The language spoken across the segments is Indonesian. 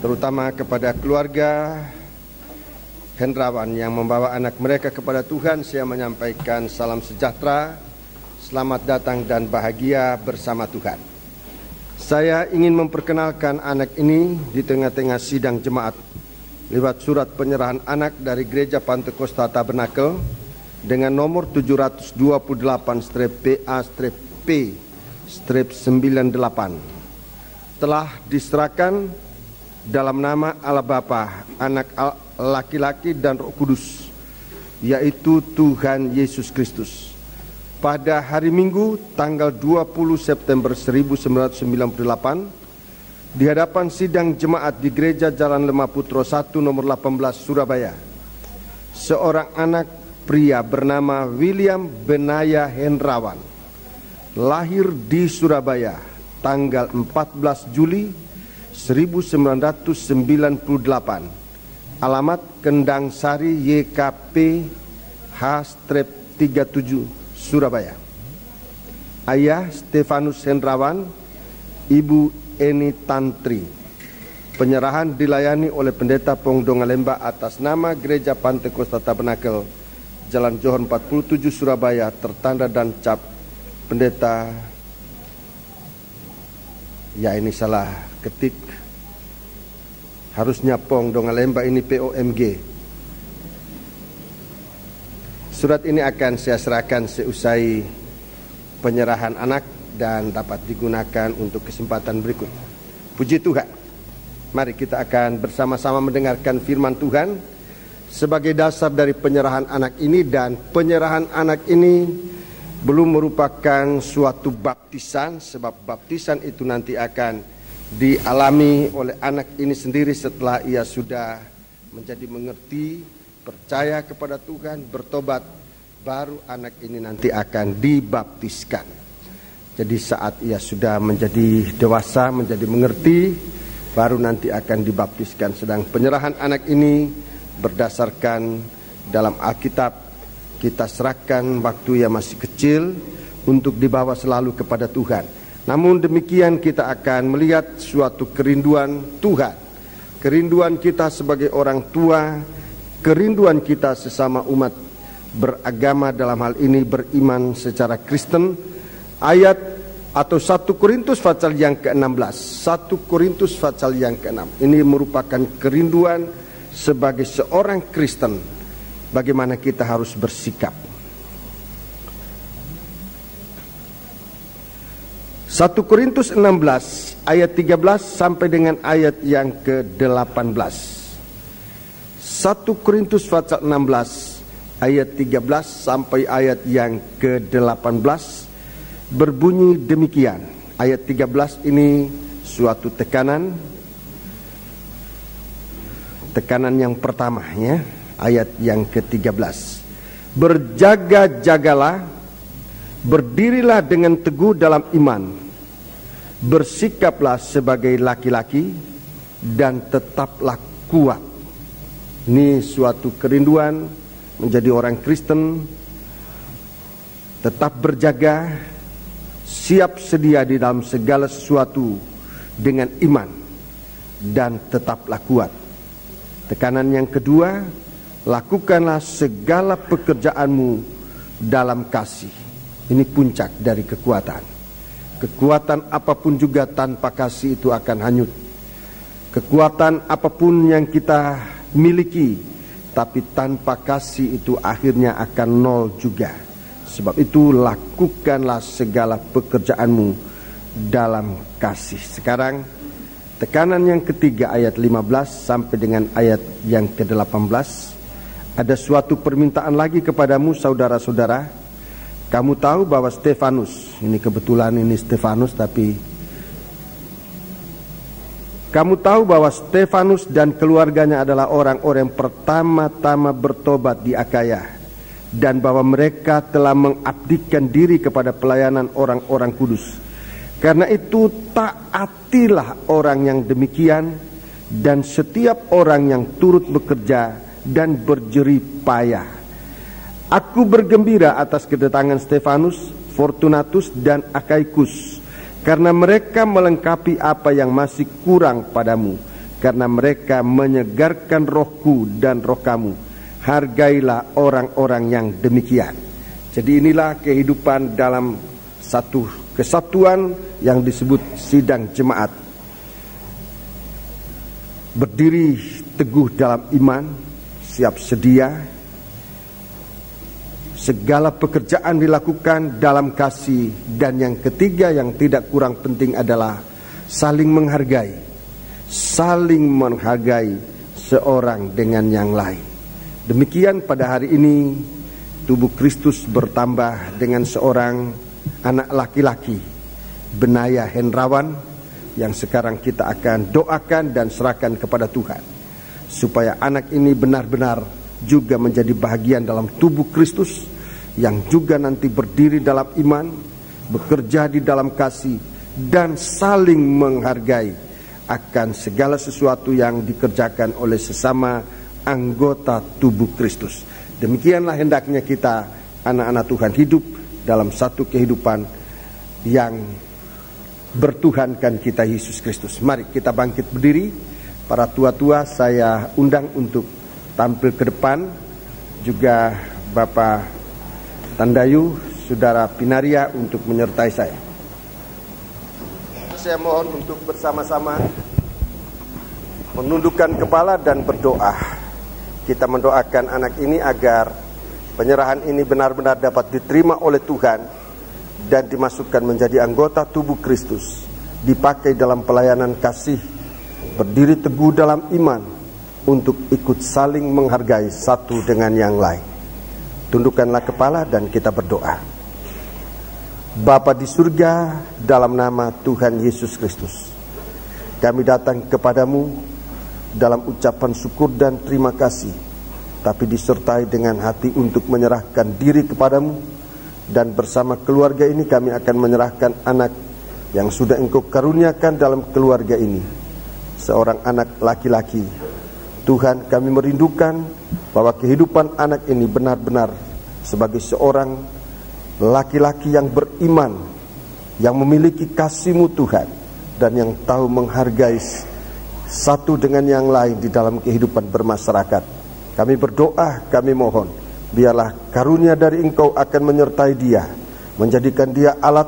terutama kepada keluarga Hendrawan yang membawa anak mereka kepada Tuhan. Saya menyampaikan salam sejahtera, selamat datang dan bahagia bersama Tuhan. Saya ingin memperkenalkan anak ini di tengah-tengah sidang jemaat lewat surat penyerahan anak dari Gereja Pantekosta Tabernakel dengan nomor 728-PA-P-98 telah diserahkan dalam nama Allah Bapa, Anak laki-laki dan Roh Kudus, yaitu Tuhan Yesus Kristus, pada hari Minggu tanggal 20 September 1998 di hadapan sidang jemaat di Gereja Jalan Lemah Putro 1 nomor 18 Surabaya. Seorang anak pria bernama William Benaya Hendrawan lahir di Surabaya tanggal 14 Juli 1998. Alamat Kendang Sari YKP H-37 Surabaya. Ayah Stefanus Hendrawan, Ibu Eni Tantri. Penyerahan dilayani oleh Pendeta Pongdonga Lemba atas nama Gereja Pantekosta Tabernakel, Jalan Johor 47 Surabaya, tertanda dan cap Pendeta. Ya, ini salah ketik. Harusnya Pongdonga Lemba, ini POMG. Surat ini akan saya serahkan seusai penyerahan anak dan dapat digunakan untuk kesempatan berikut. Puji Tuhan. Mari kita akan bersama-sama mendengarkan firman Tuhan sebagai dasar dari penyerahan anak ini. Dan penyerahan anak ini belum merupakan suatu baptisan, sebab baptisan itu nanti akan dialami oleh anak ini sendiri setelah ia sudah menjadi mengerti, percaya kepada Tuhan, bertobat, baru anak ini nanti akan dibaptiskan. Jadi saat ia sudah menjadi dewasa, menjadi mengerti, baru nanti akan dibaptiskan. Sedang penyerahan anak ini berdasarkan dalam Alkitab, kita serahkan waktu ia masih kecil untuk dibawa selalu kepada Tuhan. Namun demikian kita akan melihat suatu kerinduan Tuhan, kerinduan kita sebagai orang tua, kerinduan kita sesama umat beragama, dalam hal ini beriman secara Kristen. Ayat atau 1 Korintus pasal yang ke-16, 1 Korintus pasal yang ke-6, ini merupakan kerinduan sebagai seorang Kristen, bagaimana kita harus bersikap. 1 Korintus 16 ayat 13 sampai dengan ayat yang ke-18. 1 Korintus pasal 16 ayat 13 sampai ayat yang ke-18 berbunyi demikian. Ayat 13 ini suatu tekanan yang pertama, ya. Ayat yang ke-13. Berjaga-jagalah, berdirilah dengan teguh dalam iman, bersikaplah sebagai laki-laki dan tetaplah kuat. Ini suatu kerinduan menjadi orang Kristen, tetap berjaga, siap sedia di dalam segala sesuatu dengan iman, dan tetaplah kuat. Tekanan yang kedua, lakukanlah segala pekerjaanmu dalam kasih. Ini puncak dari kekuatan. Kekuatan apapun juga tanpa kasih itu akan hanyut. Kekuatan apapun yang kita miliki, tapi tanpa kasih itu akhirnya akan nol juga. Sebab itu lakukanlah segala pekerjaanmu dalam kasih. Sekarang tekanan yang ketiga, ayat 15 sampai dengan ayat yang ke-18. Ada suatu permintaan lagi kepadamu, saudara-saudara. Kamu tahu bahwa Stefanus, ini kebetulan ini Stefanus, tapi kamu tahu bahwa Stefanus dan keluarganya adalah orang-orang yang pertama-tama bertobat di Akaya, dan bahwa mereka telah mengabdikan diri kepada pelayanan orang-orang kudus. Karena itu taatilah orang yang demikian, dan setiap orang yang turut bekerja dan berjerih payah. Aku bergembira atas kedatangan Stefanus, Fortunatus, dan Akaikus, karena mereka melengkapi apa yang masih kurang padamu. karena mereka menyegarkan rohku dan roh kamu. Hargailah orang-orang yang demikian. Jadi inilah kehidupan dalam satu kesatuan yang disebut sidang jemaat. Berdiri teguh dalam iman, siap sedia. Segala pekerjaan dilakukan dalam kasih. Dan yang ketiga yang tidak kurang penting adalah saling menghargai. Saling menghargai seorang dengan yang lain. Demikian pada hari ini tubuh Kristus bertambah dengan seorang anak laki-laki, Benaya Hendrawan, yang sekarang kita akan doakan dan serahkan kepada Tuhan, supaya anak ini benar-benar juga menjadi bahagian dalam tubuh Kristus, yang juga nanti berdiri dalam iman, bekerja di dalam kasih, dan saling menghargai akan segala sesuatu yang dikerjakan oleh sesama anggota tubuh Kristus. Demikianlah hendaknya kita anak-anak Tuhan hidup dalam satu kehidupan yang bertuhankan kita Yesus Kristus. Mari kita bangkit berdiri. Para tua-tua saya undang untuk tampil ke depan. Juga Bapak Tandayu, Saudara Pinaria untuk menyertai saya. Saya mohon untuk bersama-sama menundukkan kepala dan berdoa. Kita mendoakan anak ini agar penyerahan ini benar-benar dapat diterima oleh Tuhan dan dimasukkan menjadi anggota tubuh Kristus, dipakai dalam pelayanan kasih, berdiri teguh dalam iman untuk ikut saling menghargai satu dengan yang lain. Tundukkanlah kepala dan kita berdoa. Bapa di surga, dalam nama Tuhan Yesus Kristus, kami datang kepadamu dalam ucapan syukur dan terima kasih, tapi disertai dengan hati untuk menyerahkan diri kepadamu. Dan bersama keluarga ini kami akan menyerahkan anak yang sudah Engkau karuniakan dalam keluarga ini, seorang anak laki-laki. Tuhan, kami merindukan bahwa kehidupan anak ini benar-benar sebagai seorang laki-laki yang beriman, yang memiliki kasih-Mu Tuhan, dan yang tahu menghargai satu dengan yang lain di dalam kehidupan bermasyarakat. Kami berdoa, kami mohon, biarlah karunia dari Engkau akan menyertai dia, menjadikan dia alat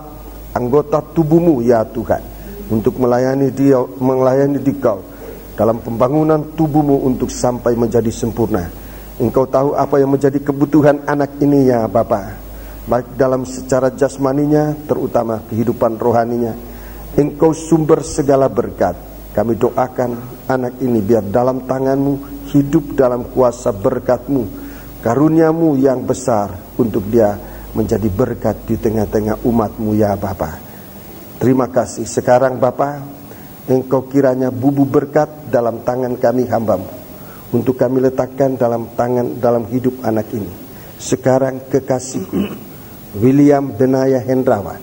anggota tubuh-Mu ya Tuhan, untuk melayani dia, melayani Dikau dalam pembangunan tubuh-Mu untuk sampai menjadi sempurna. Engkau tahu apa yang menjadi kebutuhan anak ini ya Bapa, baik dalam secara jasmaninya, terutama kehidupan rohaninya. Engkau sumber segala berkat. Kami doakan anak ini biar dalam tangan-Mu, hidup dalam kuasa berkat-Mu, karunia-Mu yang besar untuk dia menjadi berkat di tengah-tengah umat-Mu ya Bapa. Terima kasih. Sekarang Bapa, Engkau kiranya bubu berkat dalam tangan kami hamba-Mu, untuk kami letakkan dalam hidup anak ini. Sekarang kekasihku William Benaya Hendrawan,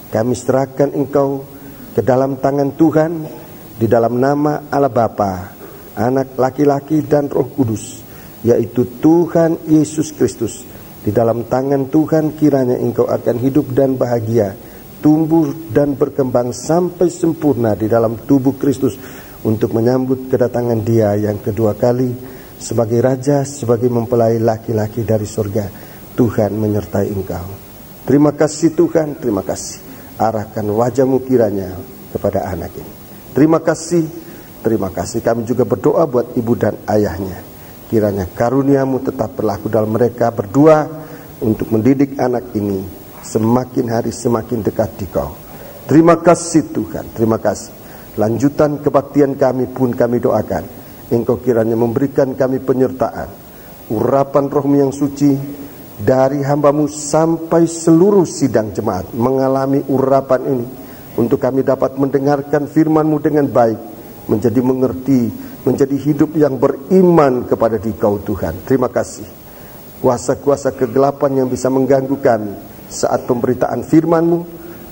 kami serahkan Engkau ke dalam tangan Tuhan, di dalam nama Allah Bapa, Anak laki-laki dan Roh Kudus, yaitu Tuhan Yesus Kristus. Di dalam tangan Tuhan kiranya Engkau akan hidup dan bahagia, tumbuh dan berkembang sampai sempurna di dalam tubuh Kristus, untuk menyambut kedatangan Dia yang kedua kali sebagai Raja, sebagai mempelai laki-laki dari surga. Tuhan menyertai Engkau. Terima kasih Tuhan, terima kasih. Arahkan wajah-Mu kiranya kepada anak ini. Terima kasih, terima kasih. Kami juga berdoa buat ibu dan ayahnya. Kiranya karunia-Mu tetap berlaku dalam mereka berdua, untuk mendidik anak ini semakin hari semakin dekat di Kau. Terima kasih Tuhan, terima kasih. Lanjutan kebaktian kami pun kami doakan, Engkau kiranya memberikan kami penyertaan, urapan Roh-Mu yang suci, dari hamba-Mu sampai seluruh sidang jemaat mengalami urapan ini, untuk kami dapat mendengarkan firman-Mu dengan baik, menjadi mengerti, menjadi hidup yang beriman kepada Dikau Tuhan. Terima kasih. Kuasa-kuasa kegelapan yang bisa mengganggu kami saat pemberitaan firman-Mu,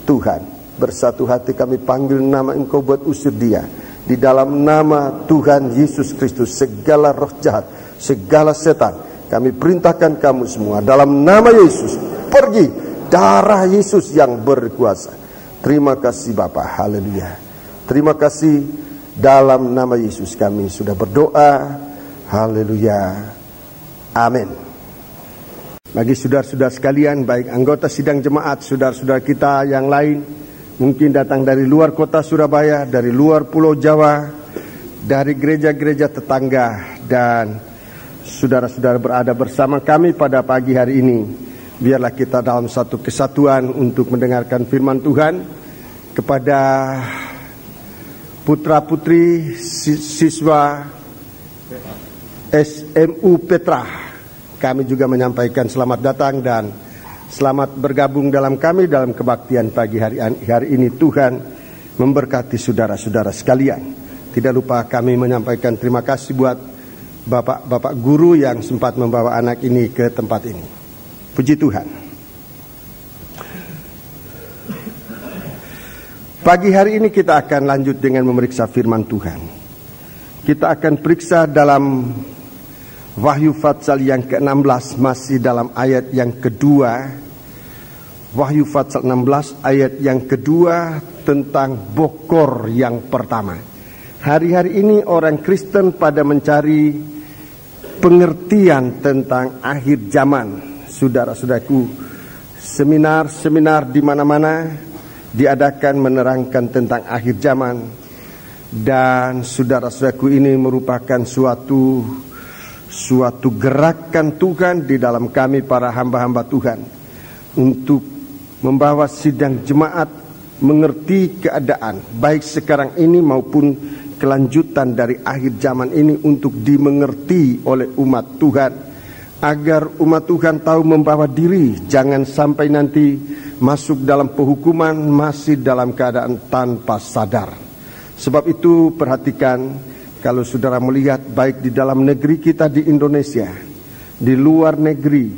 Tuhan, bersatu hati kami panggil nama Engkau buat usir dia. Di dalam nama Tuhan Yesus Kristus, segala roh jahat, segala setan, kami perintahkan kamu semua dalam nama Yesus, pergi. Darah Yesus yang berkuasa. Terima kasih Bapa, haleluya. Terima kasih Dalam nama Yesus kami sudah berdoa. Haleluya. Amin. Bagi saudara-saudara sekalian, baik anggota sidang jemaat, saudara-saudara kita yang lain, mungkin datang dari luar kota Surabaya, dari luar Pulau Jawa, dari gereja-gereja tetangga, dan saudara-saudara berada bersama kami pada pagi hari ini. Biarlah kita dalam satu kesatuan untuk mendengarkan firman Tuhan. Kepada putra-putri siswa SMU Petra, kami juga menyampaikan selamat datang dan selamat bergabung dalam kami dalam kebaktian pagi hari ini. Tuhan memberkati saudara-saudara sekalian. Tidak lupa kami menyampaikan terima kasih buat bapak-bapak guru yang sempat membawa anak ini ke tempat ini. Puji Tuhan. Pagi hari ini kita akan lanjut dengan memeriksa firman Tuhan. Kita akan periksa dalam Wahyu Fatsal yang ke-16, masih dalam ayat yang kedua. Wahyu Fatsal 16 ayat yang kedua tentang bokor yang pertama. Hari-hari ini orang Kristen pada mencari pengertian tentang akhir zaman. Saudara-saudaraku, seminar-seminar di mana-mana diadakan menerangkan tentang akhir zaman, dan saudara-saudaraku, ini merupakan suatu gerakan Tuhan di dalam kami para hamba-hamba Tuhan untuk membawa sidang jemaat mengerti keadaan baik sekarang ini maupun kelanjutan dari akhir zaman ini untuk dimengerti oleh umat Tuhan, agar umat Tuhan tahu membawa diri, jangan sampai nanti masuk dalam penghukuman masih dalam keadaan tanpa sadar. Sebab itu perhatikan, kalau saudara melihat baik di dalam negeri kita di Indonesia, di luar negeri,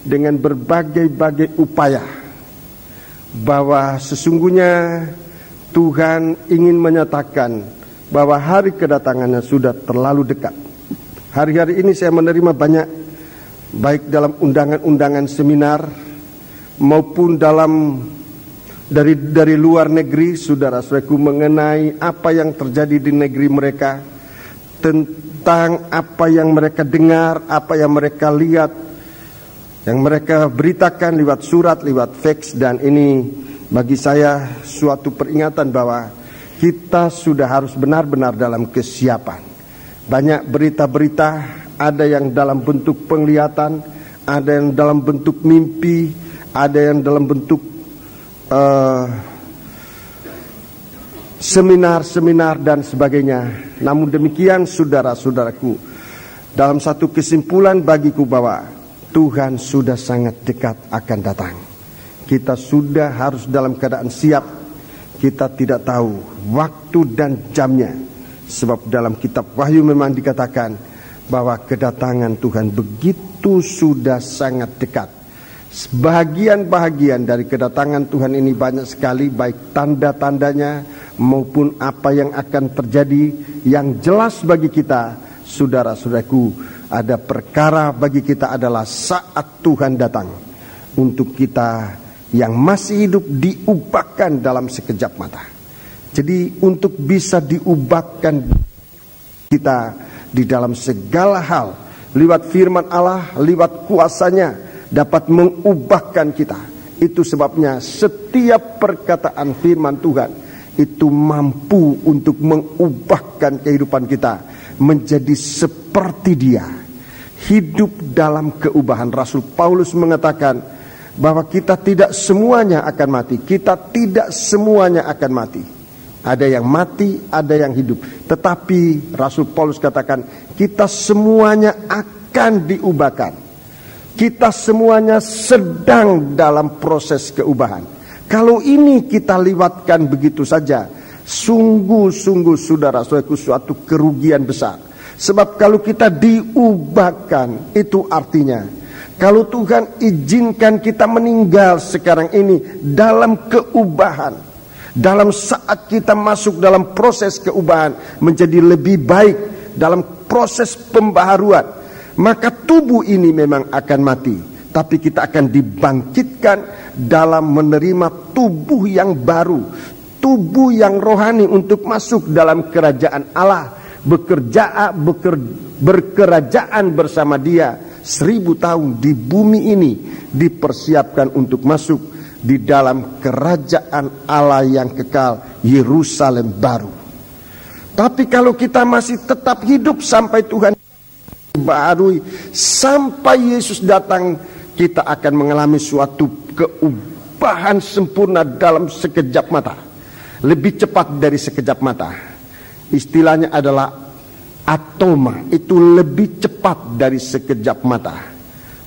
dengan berbagai-bagai upaya, bahwa sesungguhnya Tuhan ingin menyatakan bahwa hari kedatangannya sudah terlalu dekat. Hari-hari ini saya menerima banyak, baik dalam undangan-undangan seminar maupun dari luar negeri, saudara-saudaraku, mengenai apa yang terjadi di negeri mereka, tentang apa yang mereka dengar, apa yang mereka lihat, yang mereka beritakan lewat surat, lewat fax. Dan ini bagi saya suatu peringatan bahwa kita sudah harus benar-benar dalam kesiapan. Banyak berita-berita, ada yang dalam bentuk penglihatan, ada yang dalam bentuk mimpi, ada yang dalam bentuk seminar-seminar dan sebagainya. Namun demikian, saudara-saudaraku, dalam satu kesimpulan bagiku bahwa Tuhan sudah sangat dekat akan datang. Kita sudah harus dalam keadaan siap. Kita tidak tahu waktu dan jamnya, sebab dalam kitab Wahyu memang dikatakan bahwa kedatangan Tuhan begitu sudah sangat dekat. Bahagian-bahagian dari kedatangan Tuhan ini banyak sekali, baik tanda-tandanya maupun apa yang akan terjadi. Yang jelas bagi kita, saudara-saudaraku, ada perkara bagi kita adalah saat Tuhan datang untuk kita yang masih hidup diubahkan dalam sekejap mata. Jadi untuk bisa diubahkan kita di dalam segala hal, lewat firman Allah, lewat kuasanya, dapat mengubahkan kita. Itu sebabnya setiap perkataan firman Tuhan itu mampu untuk mengubahkan kehidupan kita menjadi seperti Dia, hidup dalam keubahan. Rasul Paulus mengatakan bahwa kita tidak semuanya akan mati. Kita tidak semuanya akan mati. Ada yang mati, ada yang hidup. Tetapi Rasul Paulus katakan kita semuanya akan diubahkan. Kita semuanya sedang dalam proses keubahan. Kalau ini kita lewatkan begitu saja, sungguh-sungguh saudara-saudaraku suatu kerugian besar. Sebab kalau kita diubahkan, itu artinya kalau Tuhan izinkan kita meninggal sekarang ini dalam keubahan, dalam saat kita masuk dalam proses keubahan menjadi lebih baik, dalam proses pembaharuan, maka tubuh ini memang akan mati, tapi kita akan dibangkitkan dalam menerima tubuh yang baru, tubuh yang rohani untuk masuk dalam kerajaan Allah, berkerajaan bersama Dia 1000 tahun di bumi ini, dipersiapkan untuk masuk di dalam kerajaan Allah yang kekal, Yerusalem baru. Tapi kalau kita masih tetap hidup sampai Tuhan baharui, sampai Yesus datang, kita akan mengalami suatu keubahan sempurna dalam sekejap mata, lebih cepat dari sekejap mata. Istilahnya adalah atoma, itu lebih cepat dari sekejap mata,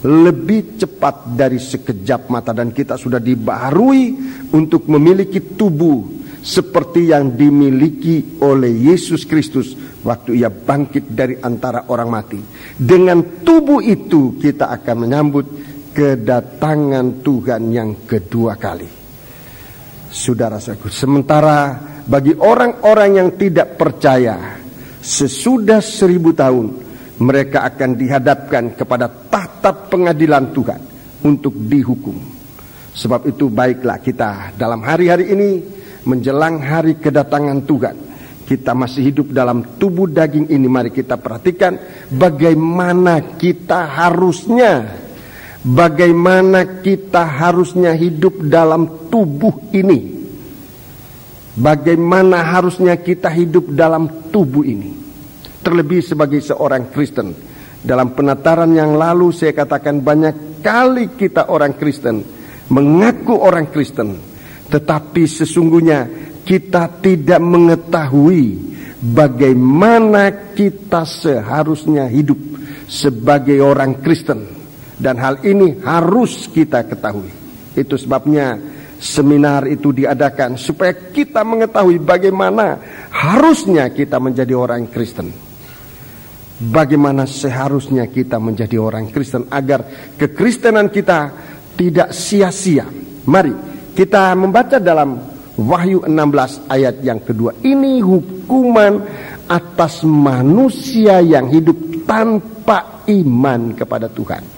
lebih cepat dari sekejap mata. Dan kita sudah dibaharui untuk memiliki tubuh seperti yang dimiliki oleh Yesus Kristus waktu Ia bangkit dari antara orang mati. Dengan tubuh itu kita akan menyambut kedatangan Tuhan yang kedua kali. Saudara-saudaraku, sementara bagi orang-orang yang tidak percaya, sesudah 1000 tahun mereka akan dihadapkan kepada tahta pengadilan Tuhan untuk dihukum. Sebab itu baiklah kita dalam hari-hari ini menjelang hari kedatangan Tuhan, kita masih hidup dalam tubuh daging ini. Mari kita perhatikan bagaimana kita harusnya hidup dalam tubuh ini. Bagaimana harusnya kita hidup dalam tubuh ini. Terlebih sebagai seorang Kristen. Dalam penataran yang lalu saya katakan banyak kali kita orang Kristen, mengaku orang Kristen, tetapi sesungguhnya kita tidak mengetahui bagaimana kita seharusnya hidup sebagai orang Kristen. Dan hal ini harus kita ketahui. Itu sebabnya seminar itu diadakan, supaya kita mengetahui bagaimana harusnya kita menjadi orang Kristen. Bagaimana seharusnya kita menjadi orang Kristen agar kekristenan kita tidak sia-sia. Mari kita membaca dalam Wahyu 16 ayat yang kedua. Ini hukuman atas manusia yang hidup tanpa iman kepada Tuhan.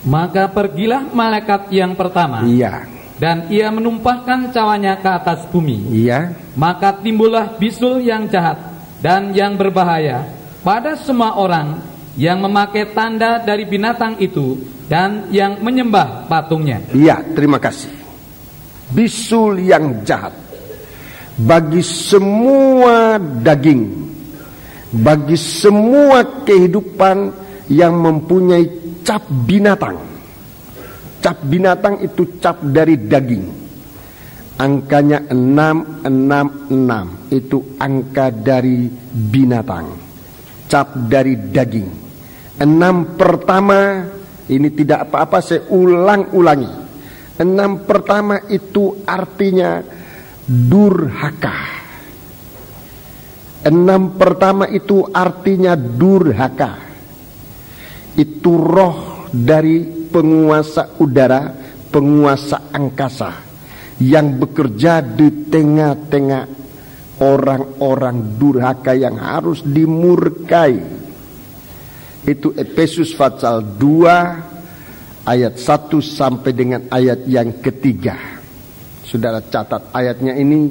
Maka pergilah malaikat yang pertama. Iya. Dan ia menumpahkan cawanya ke atas bumi. Iya. Maka timbullah bisul yang jahat dan yang berbahaya pada semua orang yang memakai tanda dari binatang itu dan yang menyembah patungnya. Iya, terima kasih. Bisul yang jahat bagi semua daging, bagi semua kehidupan yang mempunyai cap binatang. Cap binatang itu cap dari daging. Angkanya 666, itu angka dari binatang. Cap dari daging. 6 pertama, ini tidak apa-apa, saya ulang-ulangi. 6 pertama itu artinya durhaka. 6 pertama itu artinya durhaka. Itu roh dari penguasa udara, penguasa angkasa yang bekerja di tengah-tengah orang-orang durhaka yang harus dimurkai. Itu Efesus pasal 2 ayat 1 sampai dengan ayat yang ketiga. Saudara catat ayatnya ini,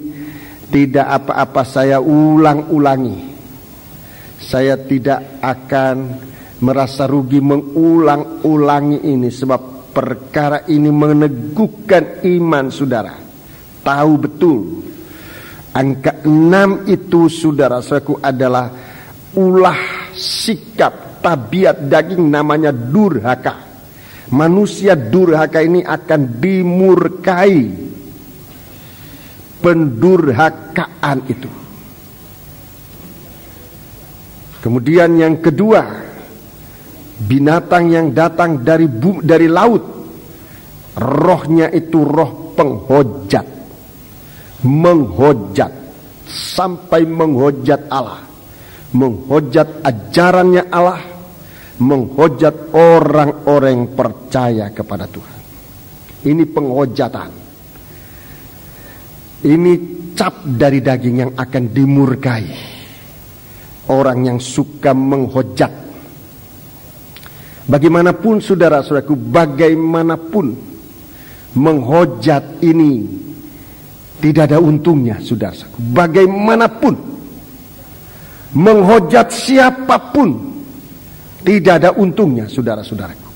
tidak apa-apa saya ulang-ulangi. Saya tidak akan merasa rugi mengulang-ulangi ini, sebab perkara ini meneguhkan iman saudara. Tahu betul angka 6 itu, saudara-saudaraku, adalah ulah sikap tabiat daging, namanya durhaka. Manusia durhaka ini akan dimurkai pendurhakaan itu. Kemudian yang kedua, binatang yang datang dari laut. Rohnya itu roh penghujat, menghujat sampai menghujat Allah, menghujat ajarannya Allah, menghujat orang-orang yang percaya kepada Tuhan. Ini penghujatan. Ini cap dari daging yang akan dimurkai orang yang suka menghujat. Bagaimanapun saudara-saudaraku, bagaimanapun menghujat ini Tidak ada untungnya, saudara-saudaraku. Bagaimanapun menghujat siapapun, tidak ada untungnya, saudara-saudaraku.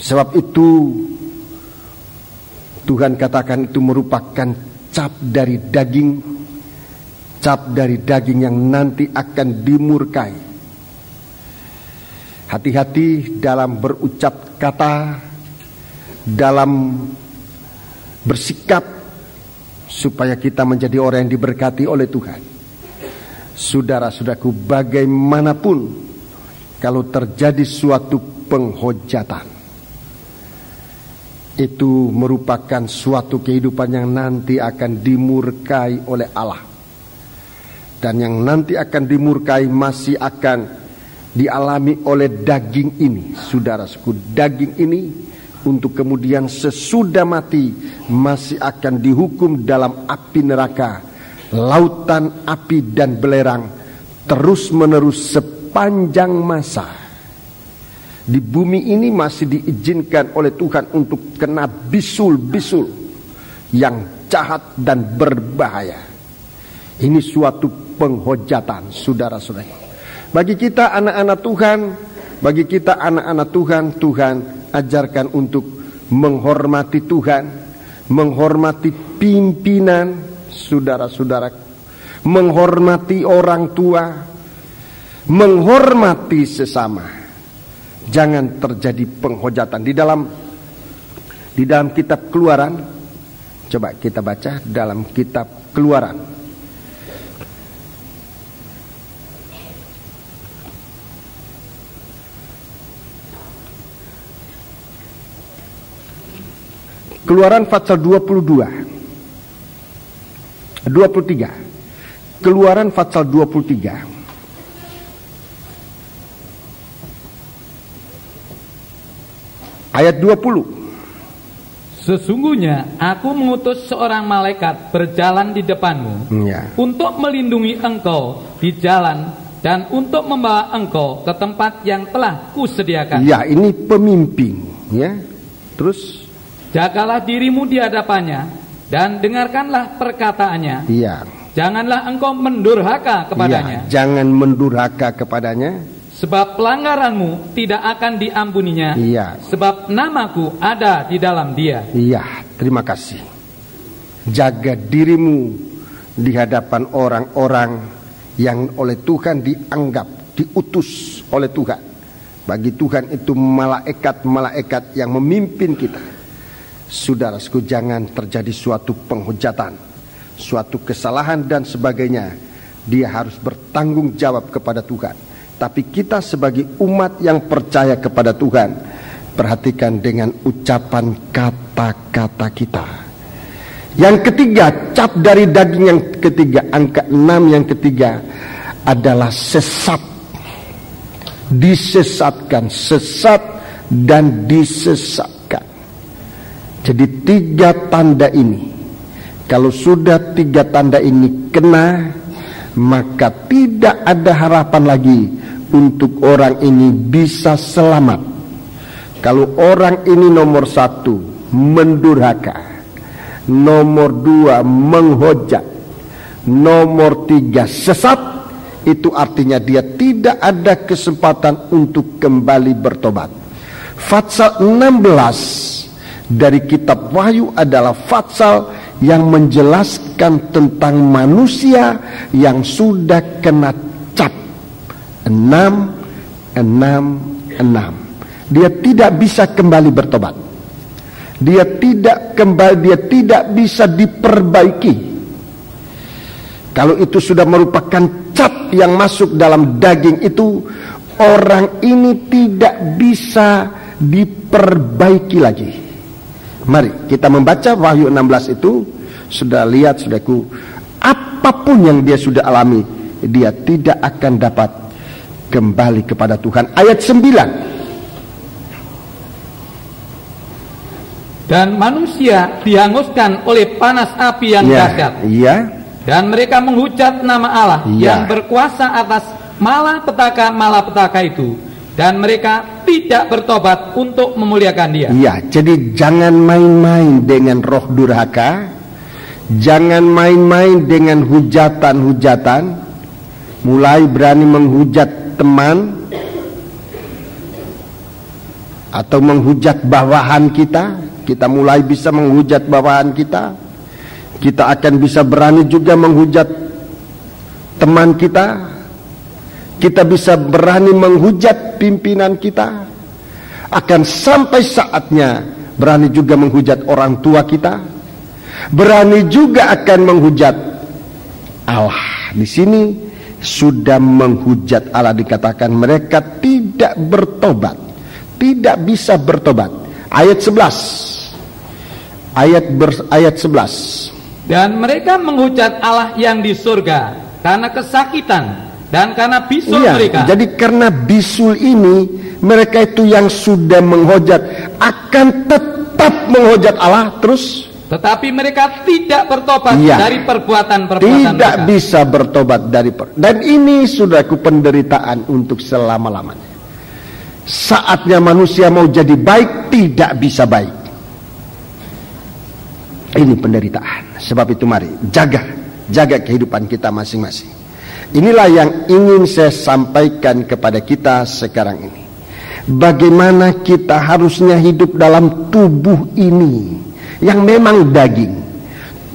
Sebab itu Tuhan katakan itu merupakan cap dari daging yang nanti akan dimurkai. Hati-hati dalam berucap kata, dalam bersikap, supaya kita menjadi orang yang diberkati oleh Tuhan. Saudara-saudaraku, bagaimanapun kalau terjadi suatu penghujatan, itu merupakan suatu kehidupan yang nanti akan dimurkai oleh Allah. Dan yang nanti akan dimurkai masih akan dialami oleh daging ini, saudara-saudaraku. Daging ini untuk kemudian sesudah mati masih akan dihukum dalam api neraka, lautan api dan belerang, terus menerus sepanjang masa. Di bumi ini masih diizinkan oleh Tuhan untuk kena bisul-bisul yang jahat dan berbahaya. Ini suatu penghujatan, saudara-saudara. Bagi kita anak-anak Tuhan, Tuhan ajarkan untuk menghormati Tuhan, menghormati pimpinan, saudara-saudara, menghormati orang tua, menghormati sesama. Jangan terjadi penghujatan. Di dalam kitab Keluaran, coba kita baca dalam kitab Keluaran. Keluaran pasal 23. Keluaran pasal 23. Ayat 20. Sesungguhnya aku mengutus seorang malaikat berjalan di depanmu, untuk melindungi engkau di jalan dan untuk membawa engkau ke tempat yang telah kusediakan. Ya, ini pemimpin, ya. Terus jagalah dirimu di hadapannya dan dengarkanlah perkataannya. Iya. Janganlah engkau mendurhaka kepadanya. Ya, jangan mendurhaka kepadanya. Sebab pelanggaranmu tidak akan diampuninya. Iya. Sebab namaku ada di dalam dia. Iya, terima kasih. Jaga dirimu di hadapan orang-orang yang oleh Tuhan dianggap, diutus oleh Tuhan. Bagi Tuhan itu malaikat-malaikat yang memimpin kita. Saudaraku, jangan terjadi suatu penghujatan, suatu kesalahan dan sebagainya. Dia harus bertanggung jawab kepada Tuhan. Tapi kita sebagai umat yang percaya kepada Tuhan, perhatikan dengan ucapan kata-kata kita. Yang ketiga, cap dari daging yang ketiga, angka 6 yang ketiga adalah sesat. Disesatkan, sesat dan disesatkan. Jadi 3 tanda ini, kalau sudah 3 tanda ini kena, maka tidak ada harapan lagi untuk orang ini bisa selamat. Kalau orang ini nomor 1 mendurhaka, nomor 2 menghujat, nomor 3 sesat, itu artinya dia tidak ada kesempatan untuk kembali bertobat. Pasal 16 dari kitab Wahyu adalah pasal yang menjelaskan tentang manusia yang sudah kena cap 666. Dia tidak bisa kembali bertobat. Dia tidak bisa diperbaiki. Kalau itu sudah merupakan cap yang masuk dalam daging itu, orang ini tidak bisa diperbaiki lagi. Mari kita membaca Wahyu 16 itu. Sudah lihat, saudaraku, apapun yang dia sudah alami, dia tidak akan dapat kembali kepada Tuhan. Ayat 9. Dan manusia dihanguskan oleh panas api yang dahsyat. Iya. Dan mereka menghujat nama Allah yang berkuasa atas malapetaka itu. Dan mereka tidak bertobat untuk memuliakan Dia. Ya, jadi jangan main-main dengan roh durhaka, jangan main-main dengan hujatan-hujatan, mulai berani menghujat teman atau menghujat bawahan kita. Kita mulai bisa menghujat bawahan kita. Kita akan bisa berani juga menghujat teman kita. Kita bisa berani menghujat pimpinan kita. Akan sampai saatnya berani juga menghujat orang tua kita. Berani juga akan menghujat Allah. Di sini sudah menghujat Allah, dikatakan mereka tidak bertobat, tidak bisa bertobat. Ayat 11. Ayat 11. Dan mereka menghujat Allah yang di surga karena kesakitan dan karena bisul mereka. Jadi karena bisul ini, mereka itu yang sudah menghujat akan tetap menghujat Allah terus. Tetapi mereka tidak bertobat dari perbuatan-perbuatan mereka. Tidak bisa bertobat dari dan ini saudaraku penderitaan untuk selama-lamanya. Saatnya manusia mau jadi baik, tidak bisa baik. Ini penderitaan. Sebab itu mari jaga kehidupan kita masing-masing. Inilah yang ingin saya sampaikan kepada kita sekarang ini. Bagaimana kita harusnya hidup dalam tubuh ini yang memang daging.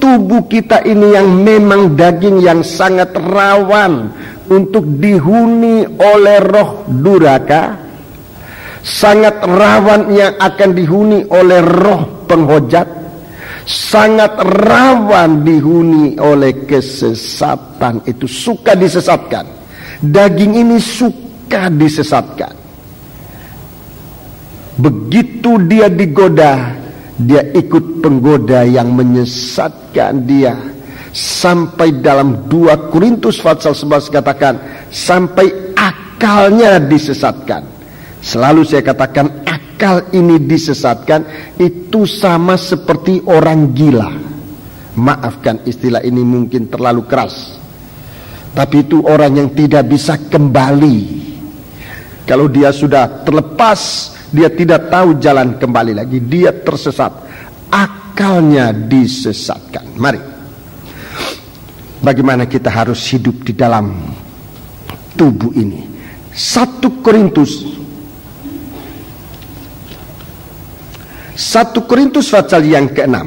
Tubuh kita ini yang memang daging, yang sangat rawan untuk dihuni oleh roh durhaka, sangat rawan yang akan dihuni oleh roh penghujat, sangat rawan dihuni oleh kesesatan. Itu suka disesatkan. Daging ini suka disesatkan. Begitu dia digoda, dia ikut penggoda yang menyesatkan dia. Sampai dalam 2 Korintus pasal 11 katakan, sampai akalnya disesatkan. Selalu saya katakan, akal ini disesatkan, itu sama seperti orang gila. Maafkan istilah ini mungkin terlalu keras, tapi itu orang yang tidak bisa kembali. Kalau dia sudah terlepas, dia tidak tahu jalan kembali lagi, dia tersesat, akalnya disesatkan. Mari, bagaimana kita harus hidup di dalam tubuh ini. 1 Korintus pasal yang ke-6.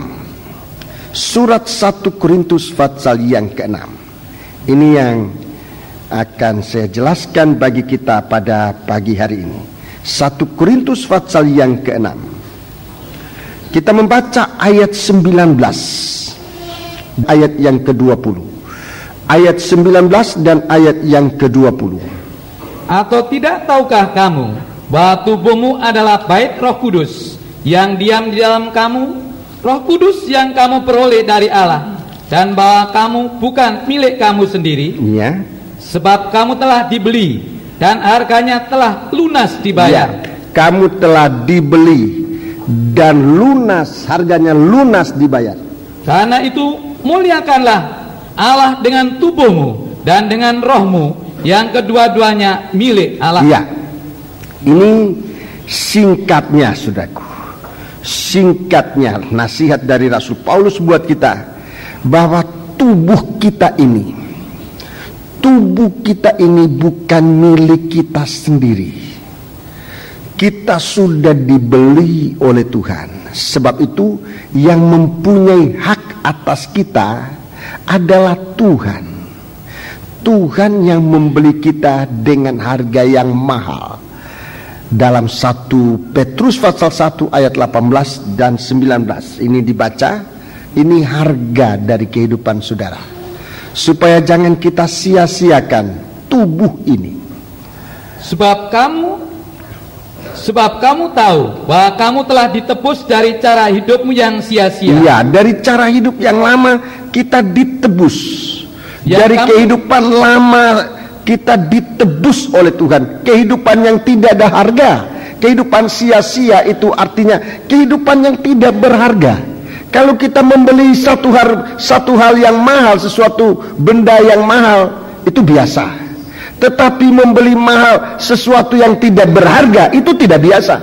Surat 1 Korintus pasal yang ke-6. Ini yang akan saya jelaskan bagi kita pada pagi hari ini. 1 Korintus pasal yang ke-6. Kita membaca ayat 19, ayat yang ke-20. Ayat 19 dan ayat yang ke-20. Atau tidak tahukah kamu bahwa tubuhmu adalah bait Roh Kudus yang diam di dalam kamu, Roh Kudus yang kamu peroleh dari Allah, dan bahwa kamu bukan milik kamu sendiri, sebab kamu telah dibeli dan harganya telah lunas dibayar. Kamu telah dibeli dan lunas, harganya lunas dibayar. Karena itu muliakanlah Allah dengan tubuhmu dan dengan rohmu, yang kedua-duanya milik Allah. Ini singkatnya, saudaraku. Singkatnya nasihat dari Rasul Paulus buat kita, bahwa tubuh kita ini bukan milik kita sendiri. Kita sudah dibeli oleh Tuhan. Sebab itu yang mempunyai hak atas kita adalah Tuhan. Tuhan yang membeli kita dengan harga yang mahal. Dalam 1 Petrus pasal 1 ayat 18 dan 19 ini dibaca, ini harga dari kehidupan saudara, supaya jangan kita sia-siakan tubuh ini. Sebab kamu tahu bahwa kamu telah ditebus dari cara hidupmu yang sia-sia. Dari cara hidup yang lama kita ditebus. Dari kehidupan lama kita ditebus oleh Tuhan. Kehidupan yang tidak ada harga, kehidupan sia-sia, itu artinya kehidupan yang tidak berharga. Kalau kita membeli satu hal yang mahal, sesuatu benda yang mahal, itu biasa. Tetapi membeli mahal sesuatu yang tidak berharga, itu tidak biasa.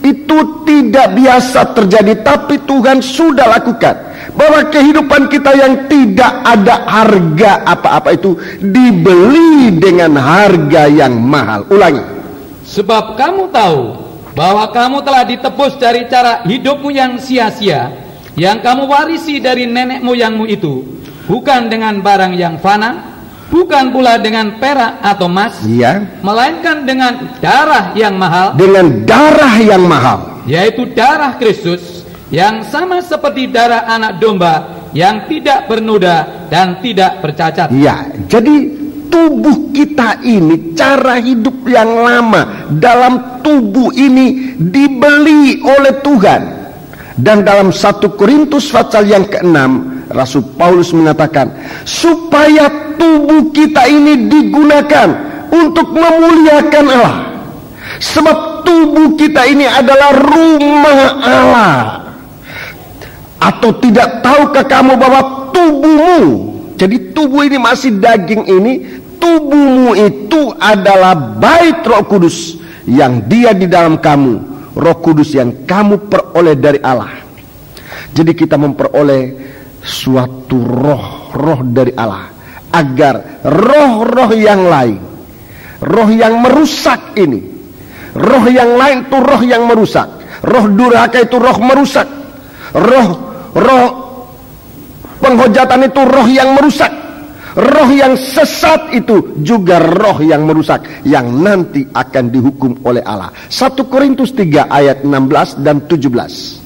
Itu tidak biasa terjadi, tapi Tuhan sudah lakukan. Bahwa kehidupan kita yang tidak ada harga apa-apa itu dibeli dengan harga yang mahal. Ulangi. Sebab kamu tahu bahwa kamu telah ditebus dari cara hidupmu yang sia-sia, yang kamu warisi dari nenek moyangmu itu, bukan dengan barang yang fana, bukan pula dengan perak atau emas, melainkan dengan darah yang mahal. Dengan darah yang mahal, yaitu darah Kristus, yang sama seperti darah anak domba yang tidak bernoda dan tidak bercacat. Ya, jadi tubuh kita ini, cara hidup yang lama dalam tubuh ini dibeli oleh Tuhan. Dan dalam 1 Korintus pasal yang ke-6, Rasul Paulus mengatakan, supaya tubuh kita ini digunakan untuk memuliakan Allah. Sebab tubuh kita ini adalah rumah Allah. Atau tidak tahukah kamu bahwa tubuhmu, jadi tubuh ini masih daging ini, tubuhmu itu adalah bait Roh Kudus yang dia di dalam kamu, Roh Kudus yang kamu peroleh dari Allah. Jadi kita memperoleh suatu roh dari Allah, agar roh-roh yang lain, roh yang merusak ini, roh yang lain itu roh yang merusak, roh durhaka itu roh merusak, roh penghujatan itu roh yang merusak, roh yang sesat itu juga roh yang merusak, yang nanti akan dihukum oleh Allah. 1 Korintus 3 ayat 16 dan 17.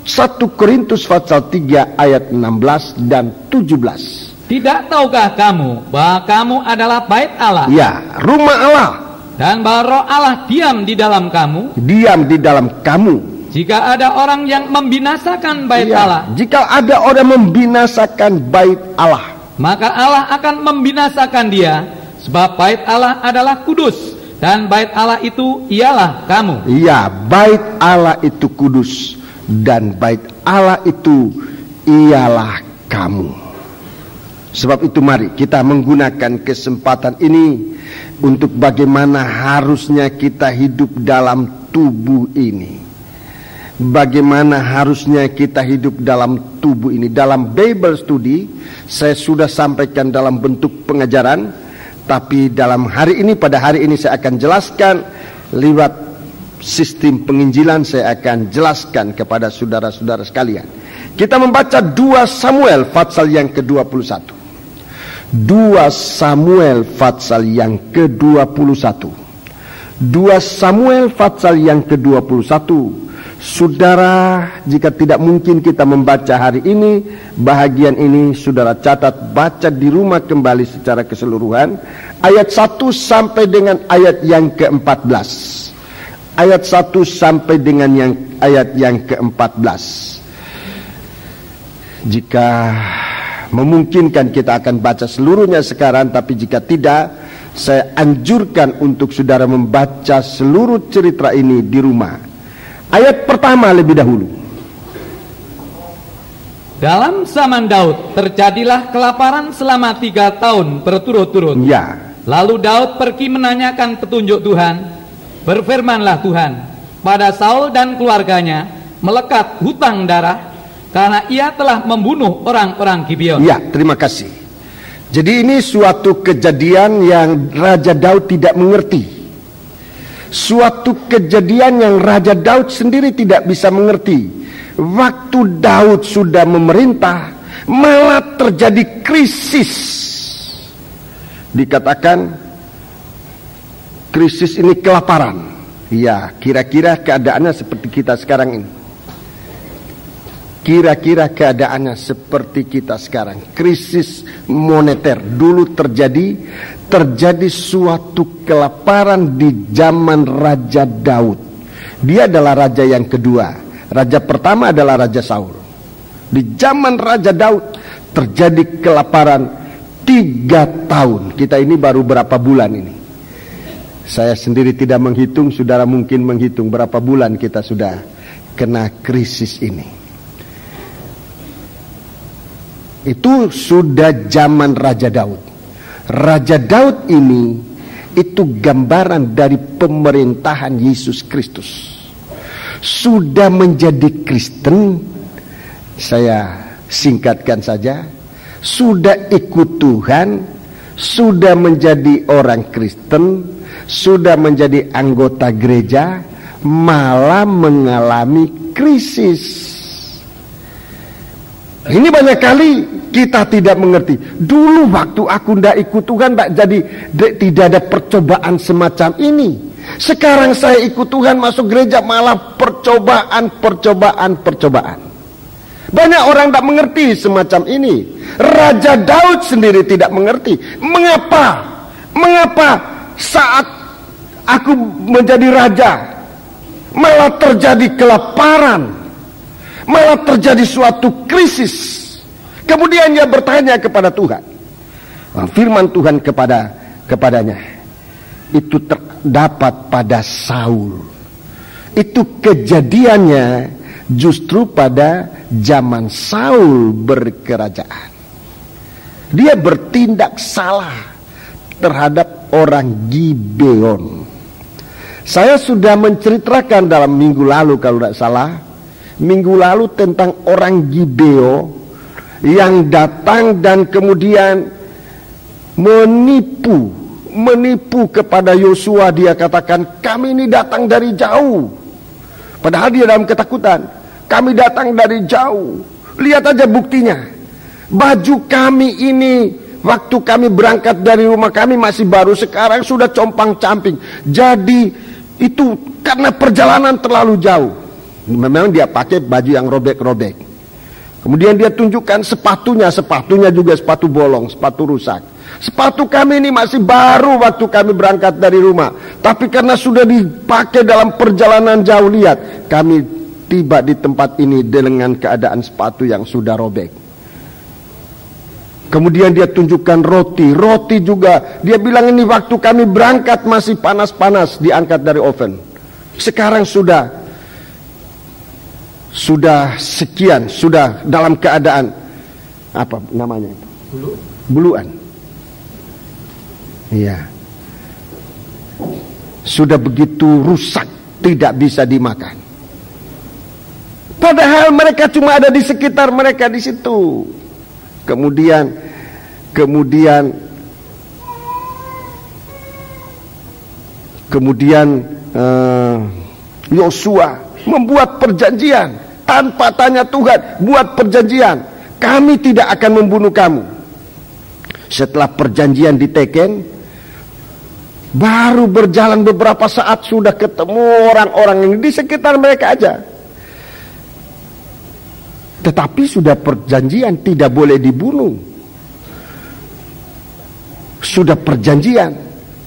1 Korintus pasal 3 ayat 16 dan 17. Tidak tahukah kamu bahwa kamu adalah bait Allah? Ya, rumah Allah. Dan bahwa Roh Allah diam di dalam kamu? Diam di dalam kamu. Jika ada orang yang membinasakan bait Allah, jika ada orang membinasakan bait Allah, maka Allah akan membinasakan dia, sebab bait Allah adalah kudus, dan bait Allah itu ialah kamu. Iya, bait Allah itu kudus, dan bait Allah itu ialah kamu. Sebab itu mari kita menggunakan kesempatan ini untuk bagaimana harusnya kita hidup dalam tubuh ini. Bagaimana harusnya kita hidup dalam tubuh ini. Dalam Bible Study saya sudah sampaikan dalam bentuk pengajaran, tapi dalam hari ini, pada hari ini saya akan jelaskan lewat sistem penginjilan. Saya akan jelaskan kepada saudara-saudara sekalian. Kita membaca 2 Samuel pasal yang ke-21. 2 Samuel pasal yang ke-21. 2 Samuel pasal yang ke-21. Saudara, jika tidak mungkin kita membaca hari ini, bahagian ini saudara catat, baca di rumah kembali secara keseluruhan, ayat 1 sampai dengan ayat yang ke-14. Ayat 1 sampai dengan ayat yang ke-14. Jika memungkinkan kita akan baca seluruhnya sekarang, tapi jika tidak, saya anjurkan untuk saudara membaca seluruh cerita ini di rumah. Ayat pertama lebih dahulu. Dalam zaman Daud terjadilah kelaparan selama 3 tahun berturut-turut. Ya. Lalu Daud pergi menanyakan petunjuk Tuhan. Berfirmanlah Tuhan, pada Saul dan keluarganya melekat hutang darah, karena ia telah membunuh orang-orang Gibeon. Ya, terima kasih. Jadi ini suatu kejadian yang Raja Daud tidak mengerti. Suatu kejadian yang Raja Daud sendiri tidak bisa mengerti. Waktu Daud sudah memerintah, malah terjadi krisis. Dikatakan krisis ini kelaparan. Ya, kira-kira keadaannya seperti kita sekarang ini. Kira-kira keadaannya seperti kita sekarang. Krisis moneter dulu terjadi suatu kelaparan di zaman Raja Daud. Dia adalah raja yang kedua. Raja pertama adalah Raja Saul. Di zaman Raja Daud terjadi kelaparan 3 tahun. Kita ini baru berapa bulan ini? Saya sendiri tidak menghitung, saudara mungkin menghitung berapa bulan kita sudah kena krisis ini. Itu sudah zaman Raja Daud. Raja Daud ini itu gambaran dari pemerintahan Yesus Kristus. Sudah menjadi Kristen, saya singkatkan saja, sudah ikut Tuhan, sudah menjadi orang Kristen, sudah menjadi anggota gereja, malah mengalami krisis. Ini banyak kali kita tidak mengerti. Dulu waktu aku tidak ikut Tuhan, tidak ada percobaan semacam ini. Sekarang saya ikut Tuhan, masuk gereja, malah percobaan. Banyak orang tidak mengerti semacam ini. Raja Daud sendiri tidak mengerti. Mengapa saat aku menjadi raja malah terjadi kelaparan, malah terjadi suatu krisis. Kemudian dia bertanya kepada Tuhan. Firman Tuhan kepadanya itu terdapat pada Saul. Itu kejadiannya justru pada zaman Saul berkerajaan. Dia bertindak salah terhadap orang Gibeon. Saya sudah menceritakan dalam minggu lalu, kalau tidak salah, minggu lalu, tentang orang Gibeon yang datang dan kemudian menipu kepada Yosua. Dia katakan, kami ini datang dari jauh, padahal dia dalam ketakutan. Kami datang dari jauh, lihat aja buktinya. Baju kami ini waktu kami berangkat dari rumah kami masih baru, sekarang sudah compang-camping. Jadi itu karena perjalanan terlalu jauh. Memang dia pakai baju yang robek-robek. Kemudian dia tunjukkan sepatunya juga sepatu bolong, sepatu rusak. Sepatu kami ini masih baru waktu kami berangkat dari rumah, tapi karena sudah dipakai dalam perjalanan jauh, lihat, kami tiba di tempat ini dengan keadaan sepatu yang sudah robek. Kemudian dia tunjukkan roti juga. Dia bilang, ini waktu kami berangkat masih panas-panas, diangkat dari oven. Sekarang sudah sekian, sudah dalam keadaan apa namanya itu? Buluan. Iya. Sudah begitu rusak, tidak bisa dimakan. Padahal mereka cuma ada di sekitar mereka di situ. Kemudian Yosua membuat perjanjian tanpa tanya Tuhan. Buat perjanjian, kami tidak akan membunuh kamu. Setelah perjanjian diteken, baru berjalan beberapa saat sudah ketemu orang-orang ini di sekitar mereka aja. Tetapi sudah perjanjian tidak boleh dibunuh. Sudah perjanjian,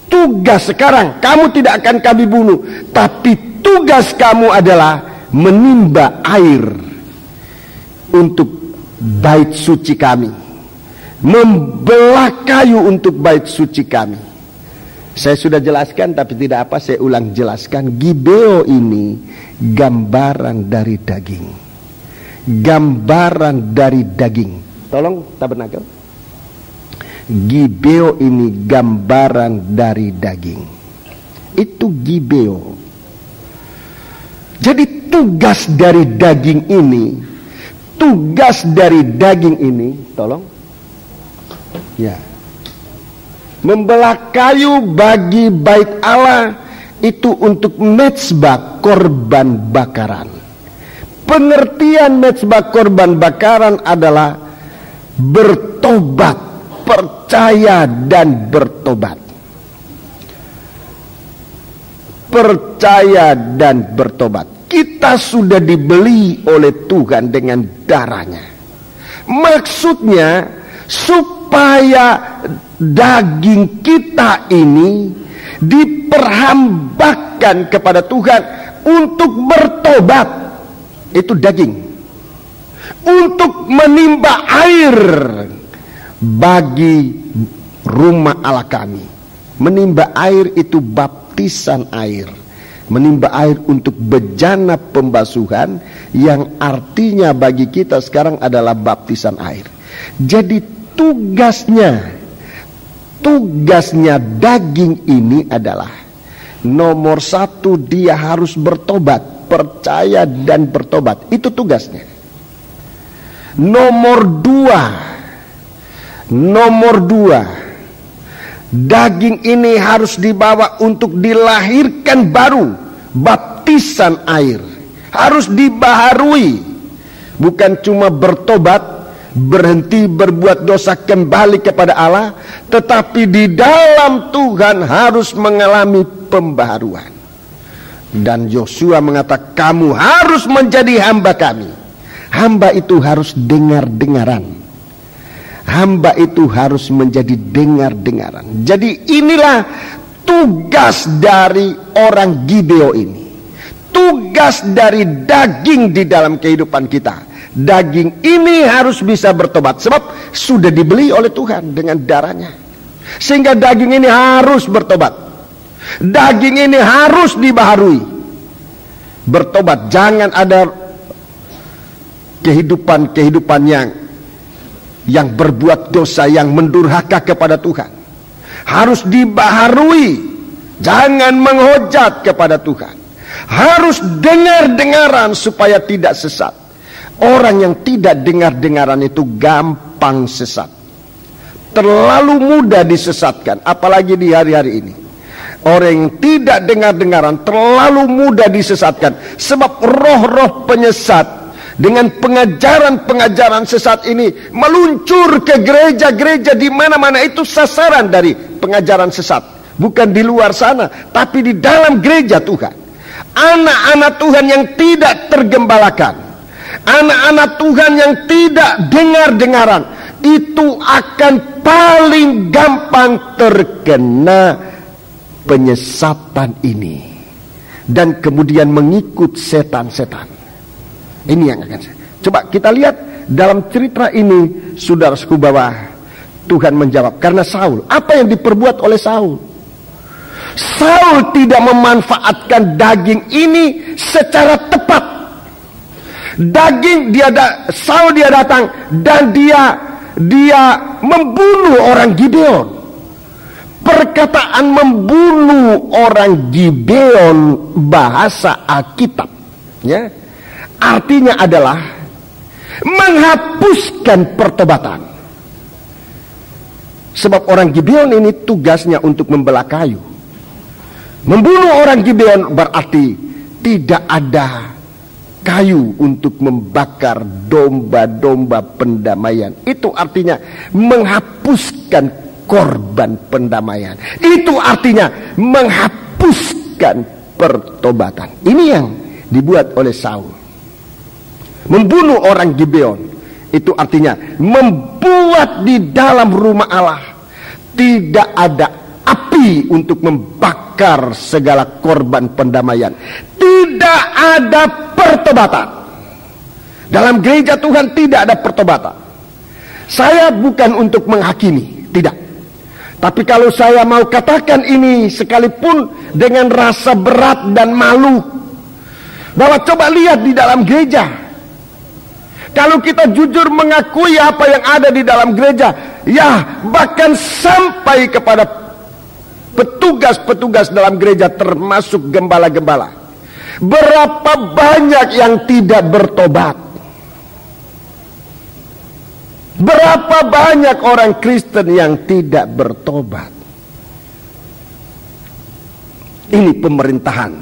tugas sekarang kamu tidak akan kami bunuh, tapi tugas kamu adalah menimba air untuk bait suci kami, membelah kayu untuk bait suci kami. Saya sudah jelaskan, tapi tidak apa, saya ulang jelaskan. Gibeon ini gambaran dari daging. Gambaran dari daging. Tolong tabernakel. Gibeon ini gambaran dari daging. Itu Gibeon. Jadi tugas dari daging ini, tolong, ya, membelah kayu bagi bait Allah itu untuk mezbah korban bakaran. Pengertian mezbah korban bakaran adalah bertobat, percaya dan bertobat. Percaya dan bertobat. Kita sudah dibeli oleh Tuhan dengan darahnya. Maksudnya supaya daging kita ini diperhambakan kepada Tuhan untuk bertobat. Itu daging. Untuk menimba air bagi rumah Allah kami. Menimba air itu baptisan air. Menimba air untuk bejana pembasuhan, yang artinya bagi kita sekarang adalah baptisan air. Jadi tugasnya tugasnya daging ini adalah nomor satu, dia harus bertobat, percaya dan bertobat. Itu tugasnya. Nomor dua, daging ini harus dibawa untuk dilahirkan baru, baptisan air. Harus dibaharui, bukan cuma bertobat, berhenti berbuat dosa kembali kepada Allah, tetapi di dalam Tuhan harus mengalami pembaharuan. Dan Yosua mengatakan, kamu harus menjadi hamba kami. Hamba itu harus dengar-dengaran. Hamba itu harus menjadi dengar-dengaran. Jadi inilah tugas dari orang Gibeon ini. Tugas dari daging di dalam kehidupan kita. Daging ini harus bisa bertobat, sebab sudah dibeli oleh Tuhan dengan darahnya. Sehingga daging ini harus bertobat. Daging ini harus dibaharui. Bertobat, jangan ada kehidupan yang berbuat dosa, yang mendurhaka kepada Tuhan. Harus dibaharui, jangan menghujat kepada Tuhan. Harus dengar-dengaran supaya tidak sesat. Orang yang tidak dengar-dengaran itu gampang sesat, terlalu mudah disesatkan, apalagi di hari-hari ini. Orang yang tidak dengar-dengaran terlalu mudah disesatkan, sebab roh-roh penyesat dengan pengajaran-pengajaran sesat ini meluncur ke gereja-gereja di mana-mana. Itu sasaran dari pengajaran sesat, bukan di luar sana, tapi di dalam gereja Tuhan. Anak-anak Tuhan yang tidak tergembalakan, anak-anak Tuhan yang tidak dengar-dengaran, itu akan paling gampang terkena penyesatan ini, dan kemudian mengikut setan-setan. Ini yang akan saya coba kita lihat dalam cerita ini, saudaraku, bahwa Tuhan menjawab. Karena Saul, apa yang diperbuat oleh Saul? Saul tidak memanfaatkan daging ini secara tepat. Saul datang dan dia membunuh orang Gibeon. Perkataan membunuh orang Gibeon bahasa Alkitab, ya, artinya adalah menghapuskan pertobatan. Sebab orang Gibeon ini tugasnya untuk membelah kayu. Membunuh orang Gibeon berarti tidak ada kayu untuk membakar domba-domba pendamaian. Itu artinya menghapuskan korban pendamaian. Itu artinya menghapuskan pertobatan. Ini yang dibuat oleh Saul. Membunuh orang Gibeon itu artinya membuat di dalam rumah Allah tidak ada api untuk membakar segala korban pendamaian. Tidak ada pertobatan. Dalam gereja Tuhan tidak ada pertobatan. Saya bukan untuk menghakimi, tidak. Tapi kalau saya mau katakan ini sekalipun dengan rasa berat dan malu, bahwa coba lihat di dalam gereja, kalau kita jujur mengakui apa yang ada di dalam gereja, ya bahkan sampai kepada petugas-petugas dalam gereja, termasuk gembala-gembala, berapa banyak yang tidak bertobat. Berapa banyak orang Kristen yang tidak bertobat. Ini pemerintahan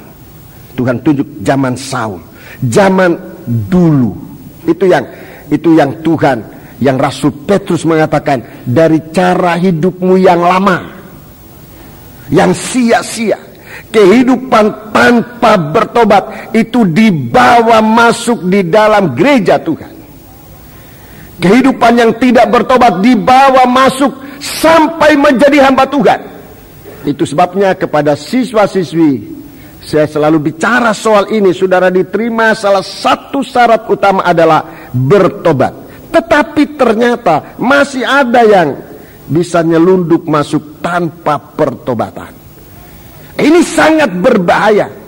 Tuhan tunjuk zaman Saul, zaman dulu. Itu yang Tuhan, yang Rasul Petrus mengatakan, dari cara hidupmu yang lama, yang sia-sia, kehidupan tanpa bertobat, itu dibawa masuk di dalam gereja Tuhan. Kehidupan yang tidak bertobat dibawa masuk sampai menjadi hamba Tuhan. Itu sebabnya kepada siswa-siswi saya selalu bicara soal ini. Saudara diterima, salah satu syarat utama adalah bertobat. Tetapi ternyata masih ada yang bisa nyelundup masuk tanpa pertobatan. Ini sangat berbahaya.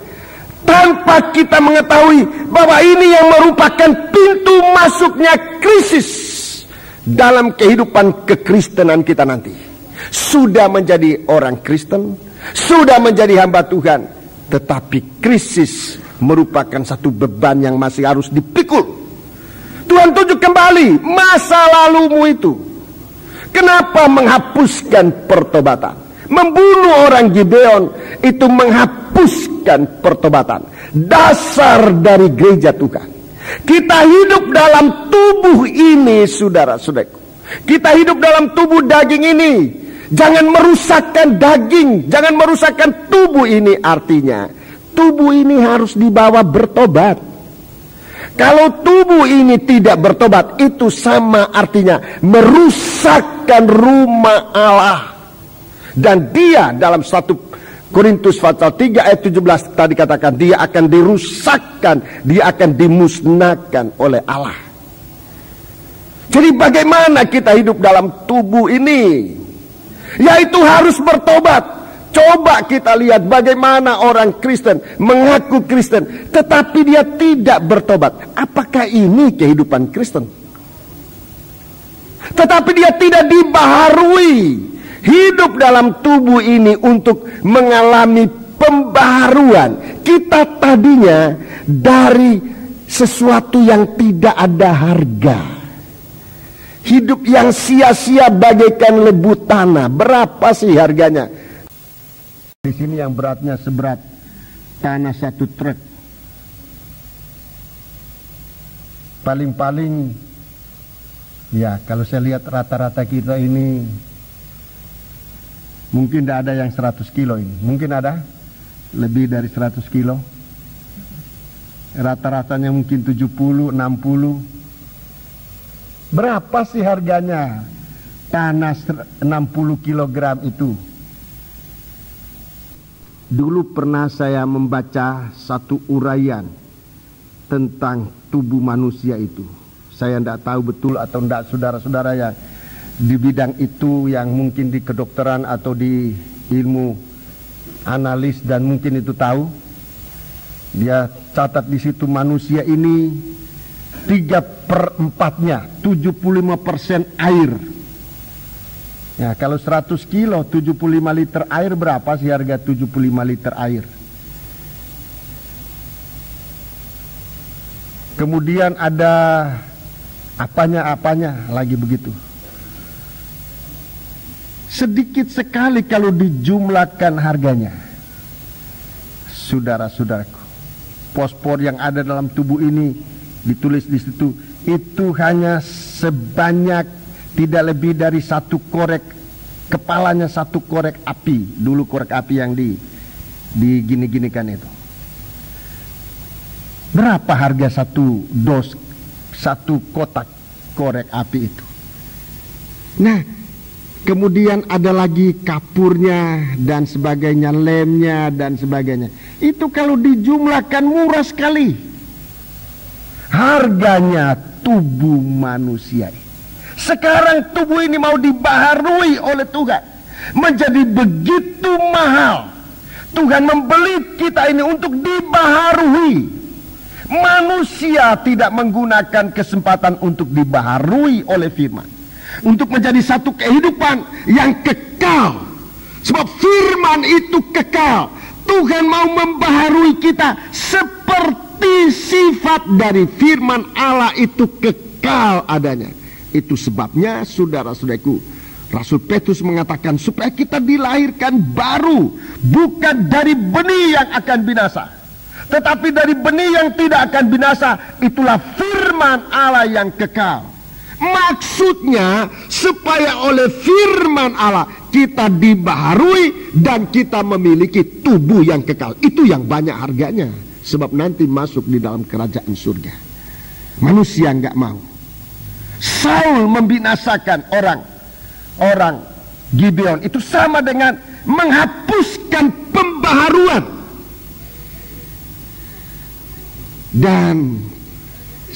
Tanpa kita mengetahui bahwa ini yang merupakan pintu masuknya krisis dalam kehidupan kekristenan kita nanti. sudah menjadi orang Kristen, sudah menjadi hamba Tuhan, tetapi krisis merupakan satu beban yang masih harus dipikul. Tuhan tunjuk kembali masa lalumu itu. Kenapa menghapuskan pertobatan? Membunuh orang Gibeon itu menghapuskan pertobatan. Dasar dari gereja Tuhan, kita hidup dalam tubuh ini, saudara-saudaraku. Kita hidup dalam tubuh daging ini. Jangan merusakkan daging, jangan merusakkan tubuh ini. Artinya tubuh ini harus dibawa bertobat. Kalau tubuh ini tidak bertobat, itu sama artinya merusakkan rumah Allah. Dan dia dalam 1 Korintus pasal 3 ayat 17 tadi katakan, dia akan dirusakkan, dia akan dimusnahkan oleh Allah. Jadi bagaimana kita hidup dalam tubuh ini? Yaitu harus bertobat. Coba kita lihat bagaimana orang Kristen mengaku Kristen, tetapi dia tidak bertobat. Apakah ini kehidupan Kristen? Tetapi dia tidak dibaharui. Hidup dalam tubuh ini untuk mengalami pembaharuan. Kita tadinya dari sesuatu yang tidak ada harga. Hidup yang sia-sia bagaikan lebu tanah. Berapa sih harganya? Di sini yang beratnya seberat tanah 1 truk. Paling-paling, ya kalau saya lihat rata-rata kita ini, mungkin tidak ada yang 100 kilo ini. Mungkin ada lebih dari 100 kilo. Rata-ratanya mungkin 70, 60. Berapa sih harganya tanah 60 kilogram itu? Dulu pernah saya membaca satu uraian tentang tubuh manusia itu. Saya tidak tahu betul atau tidak, saudara-saudara yang di bidang itu, yang mungkin di kedokteran atau di ilmu analis dan mungkin itu tahu. Dia catat di situ manusia ini 3/4-nya 75% air. Ya, kalau 100 kilo 75 liter air, berapa sih harga 75 liter air? Kemudian ada apanya lagi begitu. Sedikit sekali kalau dijumlahkan harganya. Saudara-saudaraku, fosfor yang ada dalam tubuh ini ditulis di situ, itu hanya sebanyak tidak lebih dari 1 korek, kepalanya 1 korek api. Dulu korek api yang digini-ginikan itu. Berapa harga 1 dos, 1 kotak korek api itu? Nah, kemudian ada lagi kapurnya dan sebagainya, lemnya dan sebagainya. Itu kalau dijumlahkan murah sekali. Harganya tubuh manusia ini. Sekarang tubuh ini mau dibaharui oleh Tuhan, menjadi begitu mahal. Tuhan membeli kita ini untuk dibaharui. Manusia tidak menggunakan kesempatan untuk dibaharui oleh firman, untuk menjadi satu kehidupan yang kekal. Sebab firman itu kekal. Tuhan mau membaharui kita seperti sifat dari firman Allah itu kekal adanya. Itu sebabnya, saudara-saudaraku, Rasul Petrus mengatakan supaya kita dilahirkan baru, bukan dari benih yang akan binasa, tetapi dari benih yang tidak akan binasa. Itulah firman Allah yang kekal. Maksudnya supaya oleh firman Allah kita dibaharui dan kita memiliki tubuh yang kekal. Itu yang banyak harganya, sebab nanti masuk di dalam kerajaan surga. Manusia nggak mau. Saul membinasakan orang Gibeon, itu sama dengan menghapuskan pembaharuan. Dan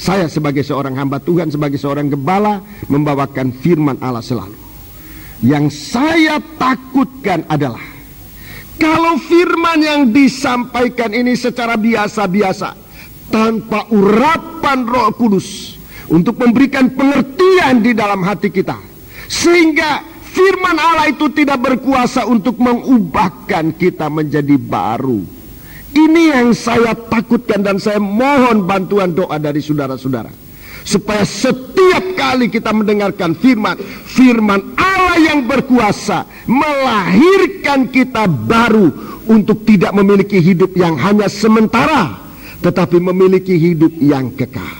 saya sebagai seorang hamba Tuhan, sebagai seorang gembala, membawakan firman Allah selalu. Yang saya takutkan adalah kalau firman yang disampaikan ini secara biasa-biasa, tanpa urapan Roh Kudus untuk memberikan pengertian di dalam hati kita, sehingga firman Allah itu tidak berkuasa untuk mengubahkan kita menjadi baru. Ini yang saya takutkan dan saya mohon bantuan doa dari saudara-saudara. Supaya setiap kali kita mendengarkan firman Allah yang berkuasa melahirkan kita baru untuk tidak memiliki hidup yang hanya sementara, tetapi memiliki hidup yang kekal.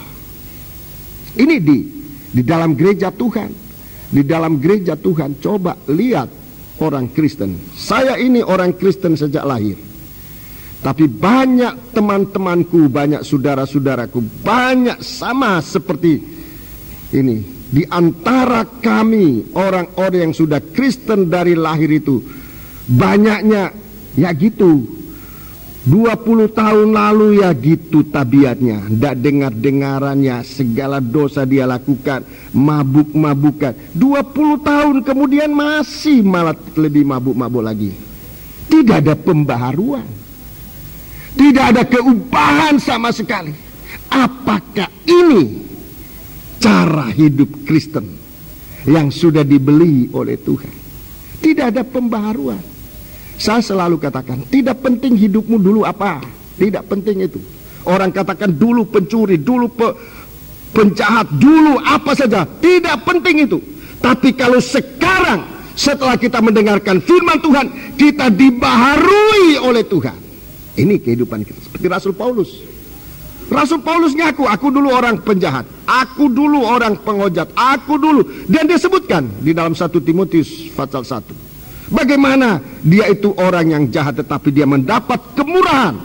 Ini di dalam gereja Tuhan. Di dalam gereja Tuhan, coba lihat orang Kristen. Saya ini orang Kristen sejak lahir. Tapi banyak teman-temanku, banyak saudara-saudaraku, banyak sama seperti ini. Di antara kami, orang-orang yang sudah Kristen dari lahir itu, banyaknya ya gitu. 20 tahun lalu ya gitu tabiatnya. Tidak dengar-dengarannya, segala dosa dia lakukan, mabuk-mabukan. 20 tahun kemudian masih malah lebih mabuk-mabuk lagi. Tidak ada pembaharuan. Tidak ada keubahan sama sekali. Apakah ini cara hidup Kristen yang sudah dibeli oleh Tuhan? Tidak ada pembaharuan. Saya selalu katakan, tidak penting hidupmu dulu apa. Tidak penting itu. Orang katakan dulu pencuri, dulu penjahat, dulu apa saja. Tidak penting itu. Tapi kalau sekarang, setelah kita mendengarkan firman Tuhan, kita dibaharui oleh Tuhan. Ini kehidupan kita. Seperti Rasul Paulus. Rasul Paulus ngaku, aku dulu orang penjahat, aku dulu orang pengojat, aku dulu. Dan dia sebutkan di dalam 1 Timotius pasal 1. Bagaimana dia itu orang yang jahat, tetapi dia mendapat kemurahan.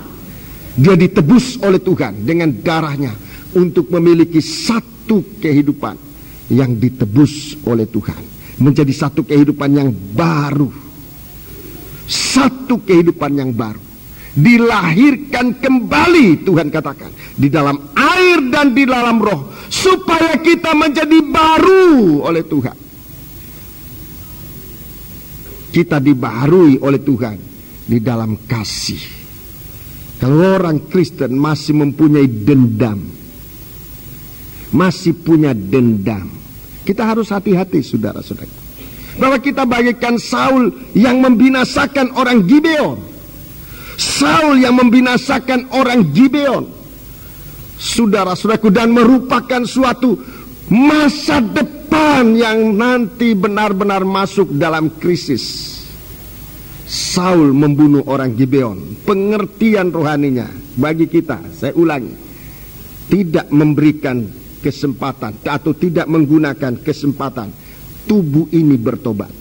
Dia ditebus oleh Tuhan dengan darahnya untuk memiliki satu kehidupan yang ditebus oleh Tuhan. Menjadi satu kehidupan yang baru. Satu kehidupan yang baru. Dilahirkan kembali, Tuhan katakan, di dalam air dan di dalam roh, supaya kita menjadi baru oleh Tuhan. Kita dibaharui oleh Tuhan di dalam kasih. Kalau orang Kristen masih mempunyai dendam, masih punya dendam, kita harus hati-hati, saudara-saudara, bahwa kita bagaikan Saul yang membinasakan orang Gibeon. Saul yang membinasakan orang Gibeon, saudara-saudaraku, dan merupakan suatu masa depan yang nanti benar-benar masuk dalam krisis. Saul membunuh orang Gibeon. Pengertian rohaninya bagi kita, saya ulangi, tidak memberikan kesempatan atau tidak menggunakan kesempatan tubuh ini bertobat.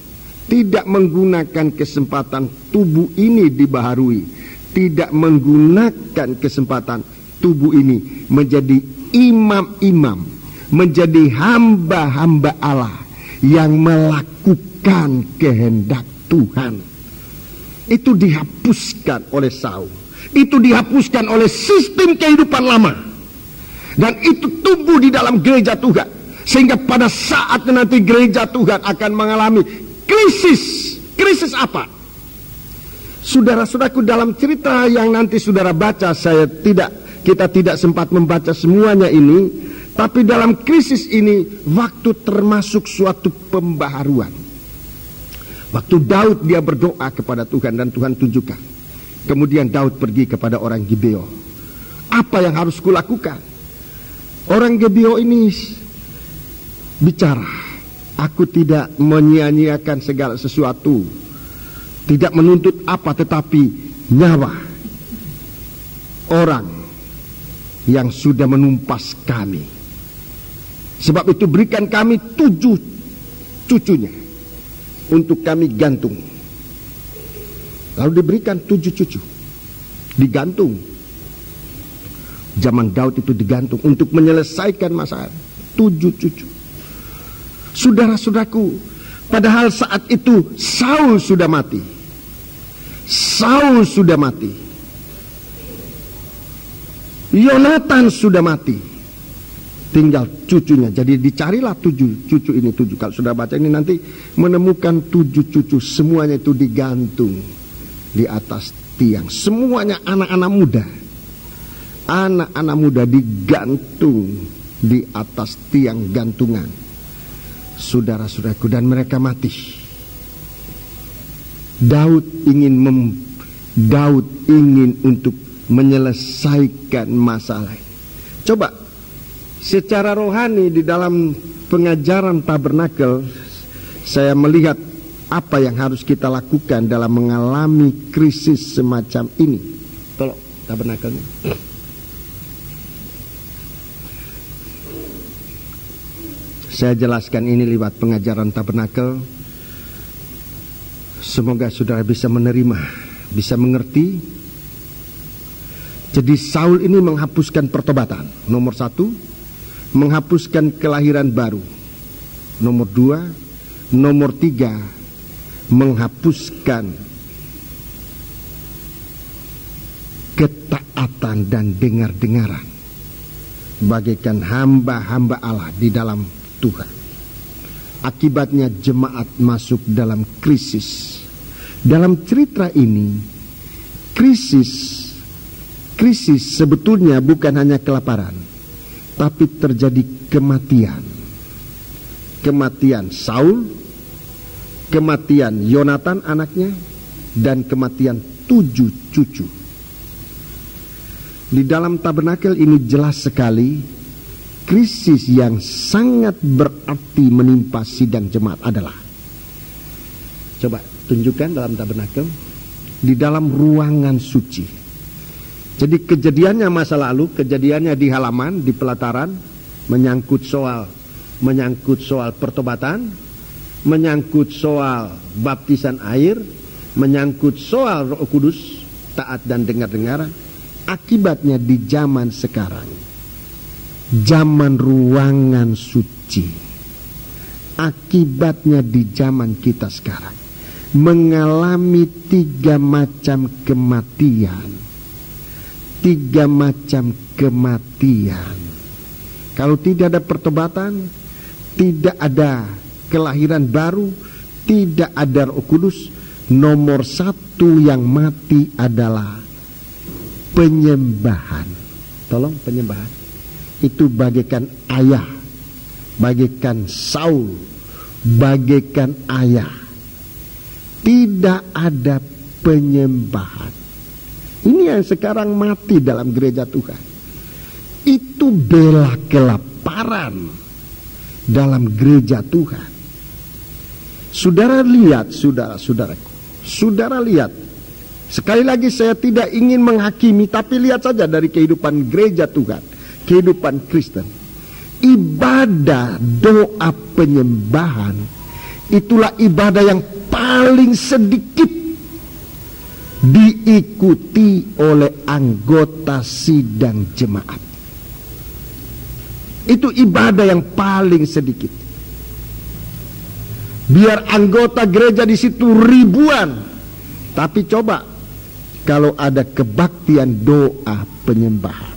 Tidak menggunakan kesempatan tubuh ini dibaharui. Tidak menggunakan kesempatan tubuh ini menjadi imam-imam, menjadi hamba-hamba Allah yang melakukan kehendak Tuhan. Itu dihapuskan oleh Saul. Itu dihapuskan oleh sistem kehidupan lama. Dan itu tumbuh di dalam gereja Tuhan. Sehingga pada saat nanti gereja Tuhan akan mengalami krisis. Krisis apa? Saudara-saudaraku, dalam cerita yang nanti saudara baca, kita tidak sempat membaca semuanya ini, tapi dalam krisis ini waktu termasuk suatu pembaharuan. Waktu Daud dia berdoa kepada Tuhan dan Tuhan tunjukkan. Kemudian Daud pergi kepada orang Gibeon. Apa yang harus kulakukan? Orang Gibeon ini bicara, aku tidak menyia-nyiakan segala sesuatu, tidak menuntut apa, tetapi nyawa orang yang sudah menumpas kami. Sebab itu berikan kami 7 cucunya untuk kami gantung. Lalu diberikan 7 cucu, digantung. Zaman Daud itu digantung untuk menyelesaikan masalah. 7 cucu. Saudara-saudaraku, padahal saat itu Saul sudah mati. Saul sudah mati. Yonatan sudah mati. Tinggal cucunya. Jadi dicarilah 7 cucu ini. 7. Kalau sudah baca ini nanti menemukan 7 cucu. Semuanya itu digantung di atas tiang. Semuanya anak-anak muda. Anak-anak muda digantung di atas tiang gantungan. Saudara-saudaraku, dan mereka mati. Daud ingin untuk menyelesaikan masalah ini. Coba secara rohani di dalam pengajaran tabernakel, saya melihat apa yang harus kita lakukan dalam mengalami krisis semacam ini. Tolong tabernakelnya. Saya jelaskan ini lewat pengajaran tabernakel. Semoga saudara bisa menerima, bisa mengerti. Jadi Saul ini menghapuskan pertobatan. Nomor 1, menghapuskan kelahiran baru. Nomor 2, nomor 3, menghapuskan ketaatan dan dengar-dengaran bagaikan hamba-hamba Allah di dalam Tuhan. Akibatnya jemaat masuk dalam krisis. Dalam cerita ini, krisis sebetulnya bukan hanya kelaparan, tapi terjadi kematian. Kematian Saul, kematian Yonatan anaknya, dan kematian 7 cucu. Di dalam tabernakel ini jelas sekali, krisis yang sangat berarti menimpa sidang jemaat adalah, coba tunjukkan dalam tabernakel, di dalam ruangan suci. Jadi kejadiannya masa lalu, kejadiannya di halaman, di pelataran, menyangkut soal pertobatan, menyangkut soal baptisan air, menyangkut soal Roh Kudus, taat dan dengar-dengaran. Akibatnya di zaman sekarang, zaman ruangan suci, akibatnya di zaman kita sekarang mengalami 3 macam kematian. 3 macam kematian. Kalau tidak ada pertobatan, tidak ada kelahiran baru, tidak ada Roh Kudus, nomor 1 yang mati adalah penyembahan. Tolong, penyembahan itu bagaikan ayah, bagaikan Saul, bagaikan ayah. Tidak ada penyembahan. Ini yang sekarang mati dalam gereja Tuhan. Itu bela kelaparan dalam gereja Tuhan. Saudara lihat, saudara-saudaraku, saudara lihat. Sekali lagi saya tidak ingin menghakimi, tapi lihat saja dari kehidupan gereja Tuhan, kehidupan Kristen. Ibadah doa penyembahan itulah ibadah yang paling sedikit diikuti oleh anggota sidang jemaat. Itu ibadah yang paling sedikit. Biar anggota gereja di situ ribuan, tapi coba kalau ada kebaktian doa penyembahan.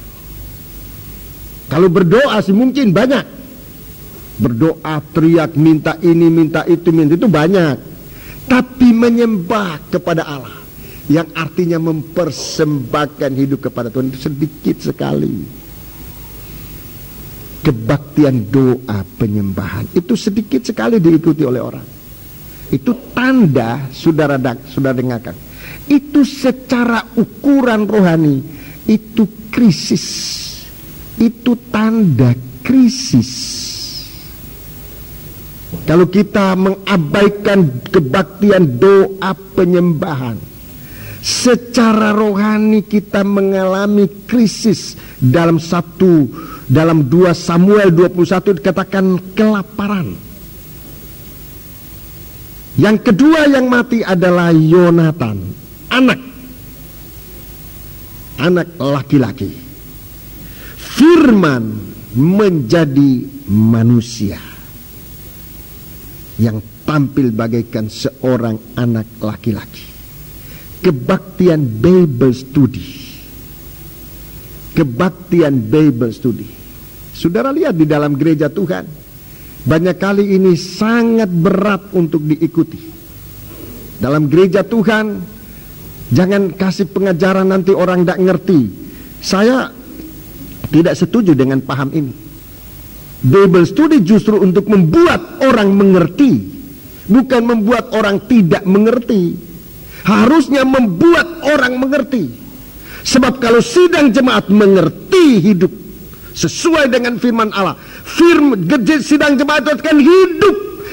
Kalau berdoa sih mungkin banyak. Berdoa, teriak, minta ini, minta itu banyak. Tapi menyembah kepada Allah, yang artinya mempersembahkan hidup kepada Tuhan, itu sedikit sekali. Kebaktian doa penyembahan itu sedikit sekali diikuti oleh orang. Itu tanda, saudara dengarkan, itu secara ukuran rohani itu krisis. Itu tanda krisis. Kalau kita mengabaikan kebaktian doa penyembahan, secara rohani kita mengalami krisis. Dalam 2 Samuel 21 dikatakan kelaparan. Yang kedua yang mati adalah Yonatan, anak laki-laki. Firman menjadi manusia yang tampil bagaikan seorang anak laki-laki. Kebaktian Bible study. Kebaktian Bible study. Saudara lihat di dalam gereja Tuhan, banyak kali ini sangat berat untuk diikuti. Dalam gereja Tuhan, jangan kasih pengajaran nanti orang tidak ngerti. Saya tidak setuju dengan paham ini. Bible study justru untuk membuat orang mengerti, bukan membuat orang tidak mengerti. harusnya membuat orang mengerti. Sebab kalau sidang jemaat mengerti hidup sesuai dengan firman Allah, sidang jemaat itu akan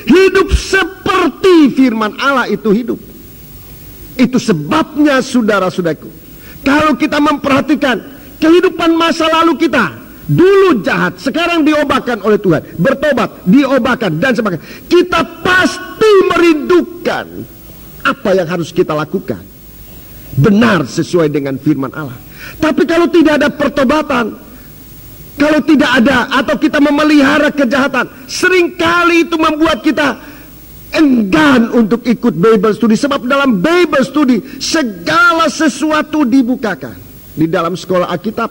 hidup seperti firman Allah itu hidup. Itu sebabnya saudara-saudaraku, kalau kita memperhatikan kehidupan masa lalu kita, dulu jahat, sekarang diobatkan oleh Tuhan, bertobat, diobatkan dan sebagainya, kita pasti merindukan apa yang harus kita lakukan benar sesuai dengan firman Allah. Tapi kalau tidak ada pertobatan, kalau tidak ada, atau kita memelihara kejahatan, seringkali itu membuat kita enggan untuk ikut Bible study. Sebab dalam Bible study segala sesuatu dibukakan. Di dalam sekolah Alkitab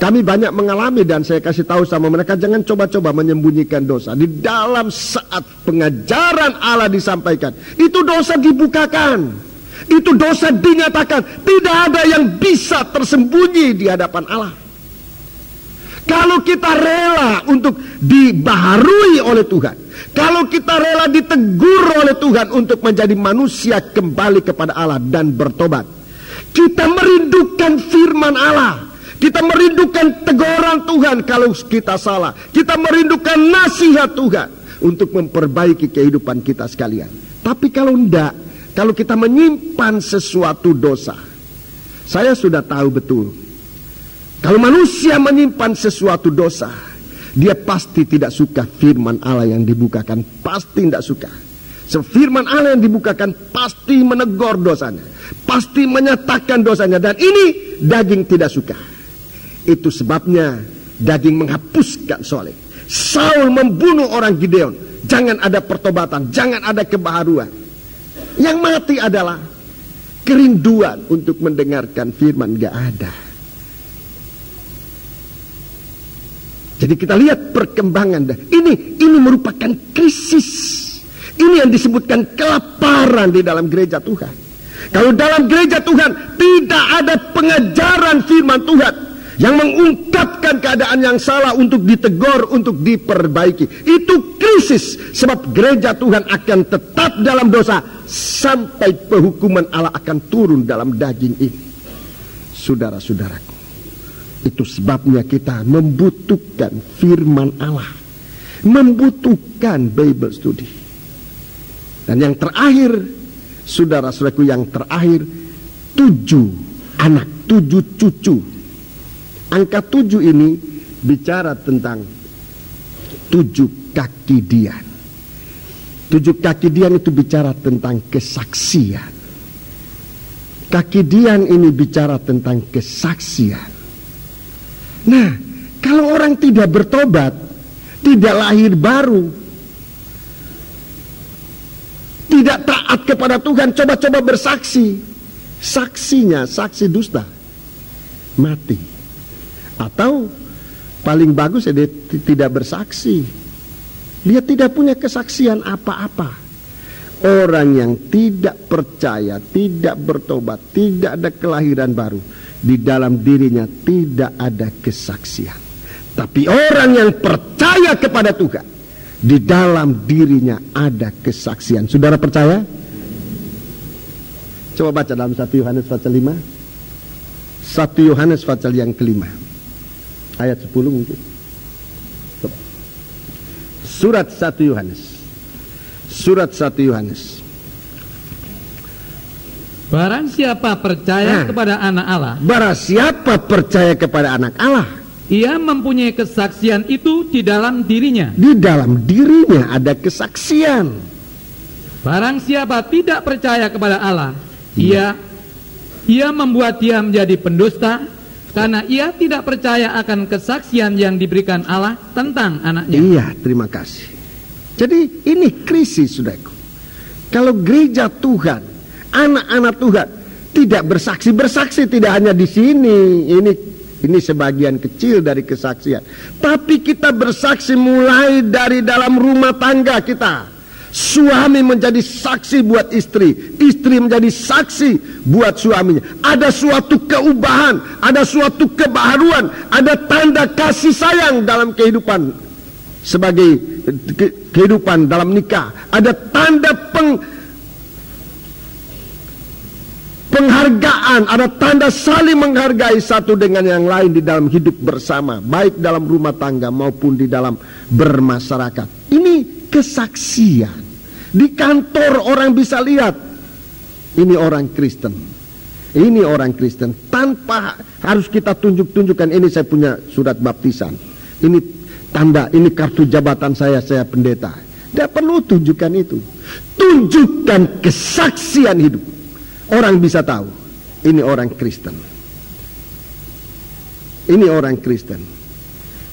kami banyak mengalami, dan saya kasih tahu sama mereka, jangan coba-coba menyembunyikan dosa. Di dalam saat pengajaran Allah disampaikan, itu dosa dibukakan, itu dosa dinyatakan. Tidak ada yang bisa tersembunyi di hadapan Allah. Kalau kita rela untuk dibaharui oleh Tuhan, kalau kita rela ditegur oleh Tuhan untuk menjadi manusia kembali kepada Allah dan bertobat, kita merindukan firman Allah, kita merindukan teguran Tuhan kalau kita salah, kita merindukan nasihat Tuhan untuk memperbaiki kehidupan kita sekalian. Tapi kalau enggak, kalau kita menyimpan sesuatu dosa, saya sudah tahu betul, kalau manusia menyimpan sesuatu dosa, dia pasti tidak suka firman Allah yang dibukakan, pasti tidak suka. So, firman Allah yang dibukakan pasti menegur dosanya, pasti menyatakan dosanya, dan ini daging tidak suka. Itu sebabnya daging menghapuskan soleh. Saul membunuh orang Gideon, jangan ada pertobatan, jangan ada kebaharuan. Yang mati adalah kerinduan untuk mendengarkan firman, gak ada. Jadi kita lihat perkembangan. Ini merupakan krisis. Ini yang disebutkan kelaparan di dalam gereja Tuhan. Kalau dalam gereja Tuhan tidak ada pengajaran firman Tuhan yang mengungkapkan keadaan yang salah untuk ditegur, untuk diperbaiki, itu krisis. Sebab gereja Tuhan akan tetap dalam dosa sampai penghukuman Allah akan turun dalam daging ini. Saudara-saudaraku, itu sebabnya kita membutuhkan firman Allah, membutuhkan Bible study. Dan yang terakhir, saudara-saudaraku, yang terakhir, 7 anak, 7 cucu. Angka 7 ini bicara tentang 7 kaki dian. 7 kaki dian itu bicara tentang kesaksian. Kaki dian ini bicara tentang kesaksian. Nah, kalau orang tidak bertobat, tidak lahir baru, tidak taat kepada Tuhan, coba-coba bersaksi, saksinya saksi dusta, mati. Atau paling bagus dia tidak bersaksi, dia tidak punya kesaksian apa-apa. Orang yang tidak percaya, tidak bertobat, tidak ada kelahiran baru, di dalam dirinya tidak ada kesaksian. Tapi orang yang percaya kepada Tuhan, di dalam dirinya ada kesaksian. Saudara percaya? Coba baca dalam 1 Yohanes pasal 5. 1 Yohanes pasal yang kelima, ayat 10 mungkin. Surat 1 Yohanes. Surat 1 Yohanes. Barang siapa percaya kepada anak Allah, barang siapa percaya kepada anak Allah, ia mempunyai kesaksian itu di dalam dirinya. Di dalam dirinya ada kesaksian. Barang siapa tidak percaya kepada Allah, ia membuat dia menjadi pendusta, karena ia tidak percaya akan kesaksian yang diberikan Allah tentang anaknya. Iya, terima kasih. Jadi ini krisis, saudaraku. Kalau gereja Tuhan, anak-anak Tuhan tidak bersaksi, bersaksi tidak hanya di sini, ini sebagian kecil dari kesaksian, tapi kita bersaksi mulai dari dalam rumah tangga kita. Suami menjadi saksi buat istri, istri menjadi saksi buat suaminya. Ada suatu keubahan, ada suatu kebaharuan, ada tanda kasih sayang dalam kehidupan sebagai kehidupan dalam nikah. Ada tanda kecintaan, ada tanda saling menghargai satu dengan yang lain di dalam hidup bersama, baik dalam rumah tangga maupun di dalam bermasyarakat. Ini kesaksian. Di kantor orang bisa lihat, ini orang Kristen. Ini orang Kristen. Tanpa harus kita tunjukkan, ini saya punya surat baptisan. Ini tanda, ini kartu jabatan saya pendeta. Tidak perlu tunjukkan itu. Tunjukkan kesaksian hidup. Orang bisa tahu, ini orang Kristen. Ini orang Kristen.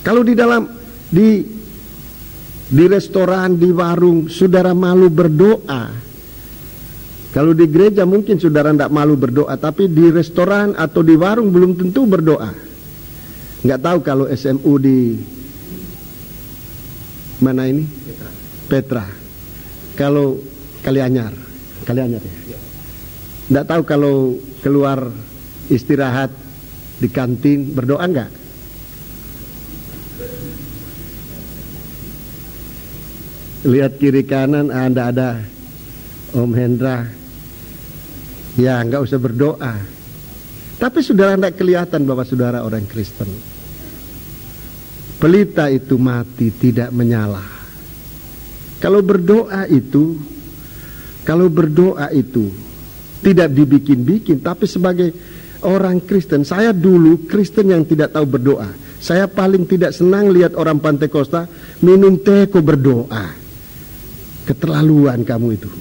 Kalau di dalam, di restoran, di warung, saudara malu berdoa. Kalau di gereja mungkin saudara tidak malu berdoa, tapi di restoran atau di warung belum tentu berdoa. Nggak tahu kalau SMU di mana ini? Petra. Kalau Kalianyar ya. Nggak tahu kalau keluar istirahat di kantin berdoa nggak? Lihat kiri kanan, Anda ada Om Hendra. Ya, nggak usah berdoa. Tapi saudara tidak kelihatan bahwa saudara orang Kristen. Pelita itu mati, tidak menyala. Kalau berdoa itu tidak dibikin-bikin, tapi sebagai orang Kristen. Saya dulu Kristen yang tidak tahu berdoa. Saya paling tidak senang lihat orang Pantekosta minum teh kok berdoa. Keterlaluan kamu itu.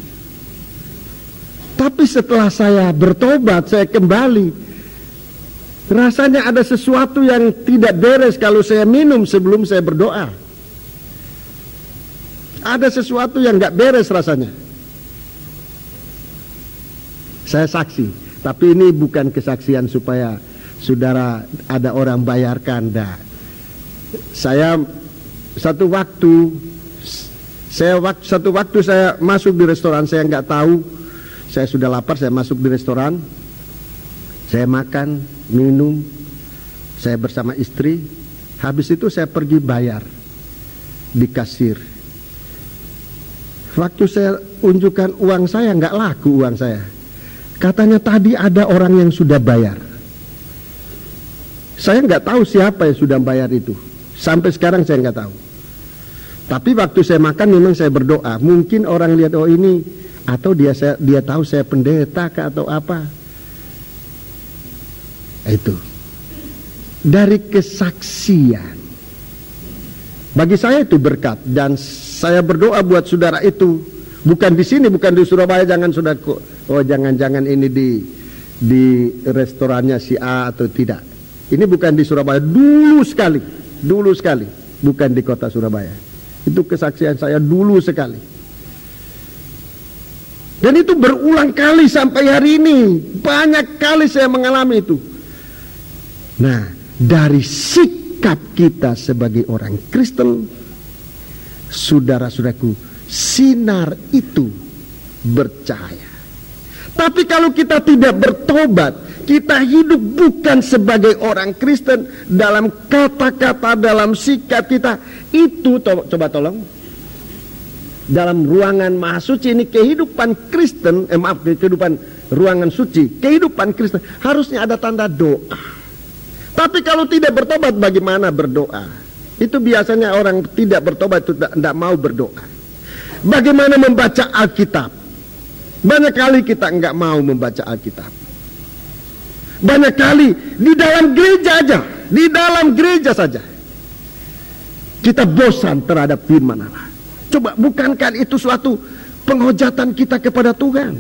Tapi setelah saya bertobat, saya kembali, rasanya ada sesuatu yang tidak beres kalau saya minum sebelum saya berdoa. Ada sesuatu yang gak beres rasanya. Saya saksi, tapi ini bukan kesaksian supaya saudara ada orang bayarkan. Saya satu waktu saya masuk di restoran, saya nggak tahu. Saya sudah lapar, saya masuk di restoran, saya makan, minum, saya bersama istri. Habis itu saya pergi bayar di kasir. Waktu saya unjukkan uang saya, nggak laku uang saya. Katanya tadi ada orang yang sudah bayar. Saya nggak tahu siapa yang sudah bayar itu. Sampai sekarang saya nggak tahu. Tapi waktu saya makan memang saya berdoa. Mungkin orang lihat, oh ini, atau dia tahu saya pendeta kah atau apa. Itu dari kesaksian. Bagi saya itu berkat, dan saya berdoa buat saudara itu. Bukan di sini, bukan di Surabaya, jangan saudaraku. Oh jangan-jangan ini di restorannya si A atau tidak. Ini bukan di Surabaya, dulu sekali, bukan di kota Surabaya. Itu kesaksian saya dulu sekali. Dan itu berulang kali sampai hari ini. Banyak kali saya mengalami itu. Nah, dari sikap kita sebagai orang Kristen, saudara-saudaraku, sinar itu bercahaya. Tapi kalau kita tidak bertobat, kita hidup bukan sebagai orang Kristen, dalam kata-kata, dalam sikap kita, itu coba tolong. Dalam ruangan maha suci ini, kehidupan Kristen, kehidupan ruangan suci, kehidupan Kristen harusnya ada tanda doa. Tapi kalau tidak bertobat, bagaimana berdoa? Itu biasanya orang tidak bertobat itu tidak mau berdoa. Bagaimana membaca Alkitab? Banyak kali kita enggak mau membaca Alkitab. Banyak kali di dalam gereja saja kita bosan terhadap firman Allah. Coba, bukankah itu suatu penghujatan kita kepada Tuhan?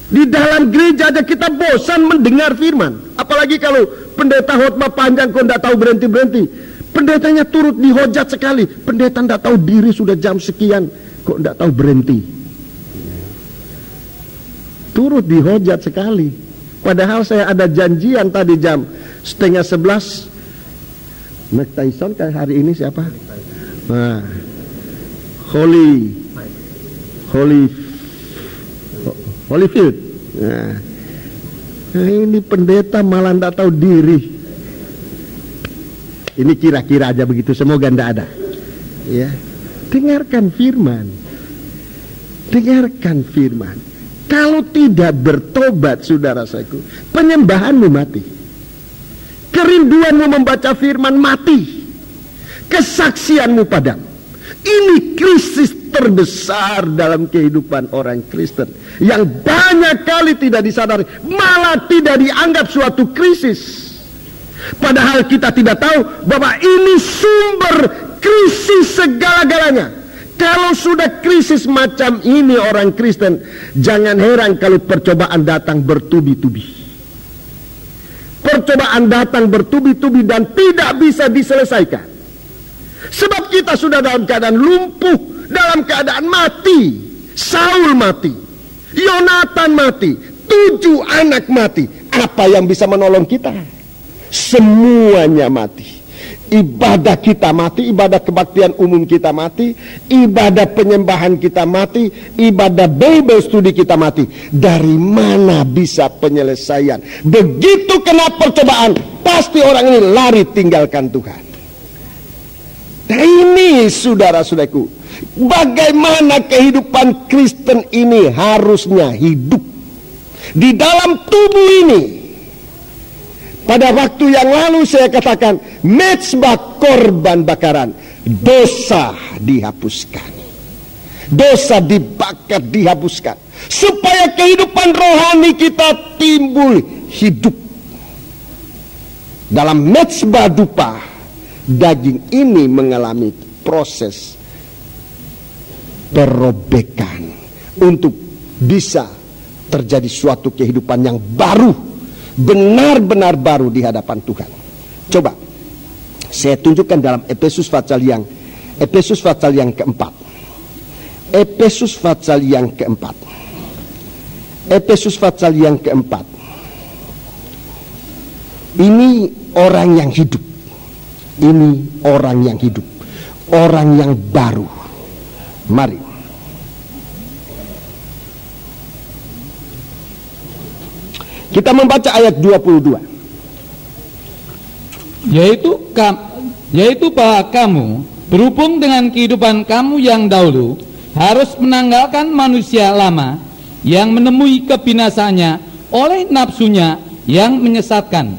Di dalam gereja aja kita bosan mendengar firman. Apalagi kalau pendeta khotbah panjang kok tidak tahu berhenti-berhenti. Pendetanya turut dihujat sekali. Pendeta tidak tahu diri sudah jam sekian kok tidak tahu berhenti. Turut dihujat sekali. Padahal saya ada janjian tadi jam 10:30. Mike Tyson kan hari ini siapa? Nah, Holyfield. Nah, ini pendeta malah tidak tahu diri. Ini kira-kira aja begitu, semoga tidak ada. Ya, dengarkan firman. Kalau tidak bertobat, saudara-saudaraku, penyembahanmu mati. Kerinduanmu membaca firman mati. Kesaksianmu padam. Ini krisis terbesar dalam kehidupan orang Kristen, yang banyak kali tidak disadari, malah tidak dianggap suatu krisis. Padahal kita tidak tahu bahwa ini sumber krisis segala-galanya. Kalau sudah krisis macam ini orang Kristen, jangan heran kalau percobaan datang bertubi-tubi. Percobaan datang bertubi-tubi dan tidak bisa diselesaikan. Sebab kita sudah dalam keadaan lumpuh, dalam keadaan mati. Saul mati, Yonatan mati, 7 anak mati. Apa yang bisa menolong kita? Semuanya mati. Ibadah kita mati, ibadah kebaktian umum kita mati, ibadah penyembahan kita mati, ibadah Bible studi kita mati. Dari mana bisa penyelesaian? Begitu kena percobaan, pasti orang ini lari tinggalkan Tuhan. Nah ini saudara-saudaraku, bagaimana kehidupan Kristen ini harusnya hidup di dalam tubuh ini. Pada waktu yang lalu saya katakan, mezbah korban bakaran, dosa dihapuskan, dosa dibakar dihapuskan, supaya kehidupan rohani kita timbul hidup. Dalam mezbah dupa, daging ini mengalami proses perobekan untuk bisa terjadi suatu kehidupan yang baru, benar-benar baru di hadapan Tuhan. Coba saya tunjukkan dalam Efesus pasal yang keempat. Efesus pasal yang keempat. Efesus pasal yang keempat. Ini orang yang hidup. Ini orang yang hidup, orang yang baru. Mari kita membaca ayat 22. Yaitu bahwa kamu berhubung dengan kehidupan kamu yang dahulu harus menanggalkan manusia lama yang menemui kebinasaannya oleh nafsunya yang menyesatkan,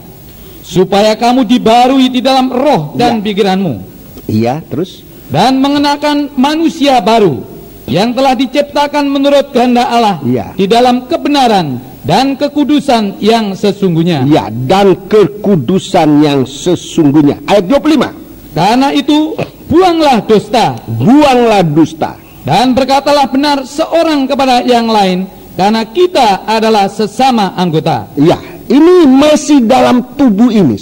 supaya kamu dibarui di dalam roh dan pikiranmu. Iya, terus. Dan mengenakan manusia baru yang telah diciptakan menurut kehendak Allah di dalam kebenaran dan kekudusan yang sesungguhnya. Ya, dan kekudusan yang sesungguhnya. Ayat 25. Karena itu buanglah dusta. Buanglah dusta. Dan berkatalah benar seorang kepada yang lain, karena kita adalah sesama anggota. Ya, ini masih dalam tubuh ini.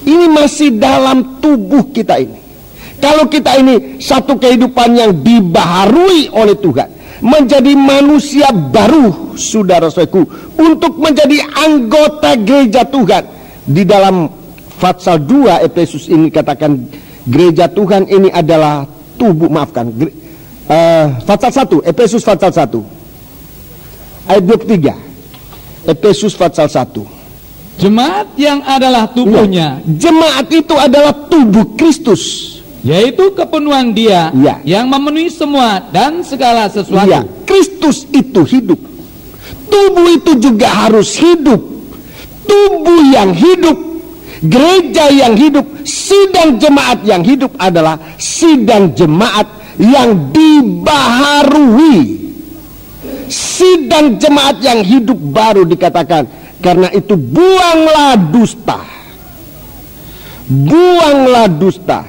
Ini masih dalam tubuh kita ini. Kalau kita ini satu kehidupan yang dibaharui oleh Tuhan, menjadi manusia baru, saudara-saudaraku, untuk menjadi anggota gereja Tuhan. Di dalam pasal 2 Efesus ini katakan gereja Tuhan ini adalah tubuh, pasal 1, Efesus pasal 1 ayat 23. Efesus pasal 1. Jemaat yang adalah tubuhnya. Jemaat itu adalah tubuh Kristus, yaitu kepenuhan Dia yang memenuhi semua dan segala sesuatu. Kristus itu hidup. Tubuh itu juga harus hidup. Tubuh yang hidup, gereja yang hidup, sidang jemaat yang hidup adalah sidang jemaat yang dibaharui. Sidang jemaat yang hidup baru dikatakan, karena itu buanglah dusta. Buanglah dusta.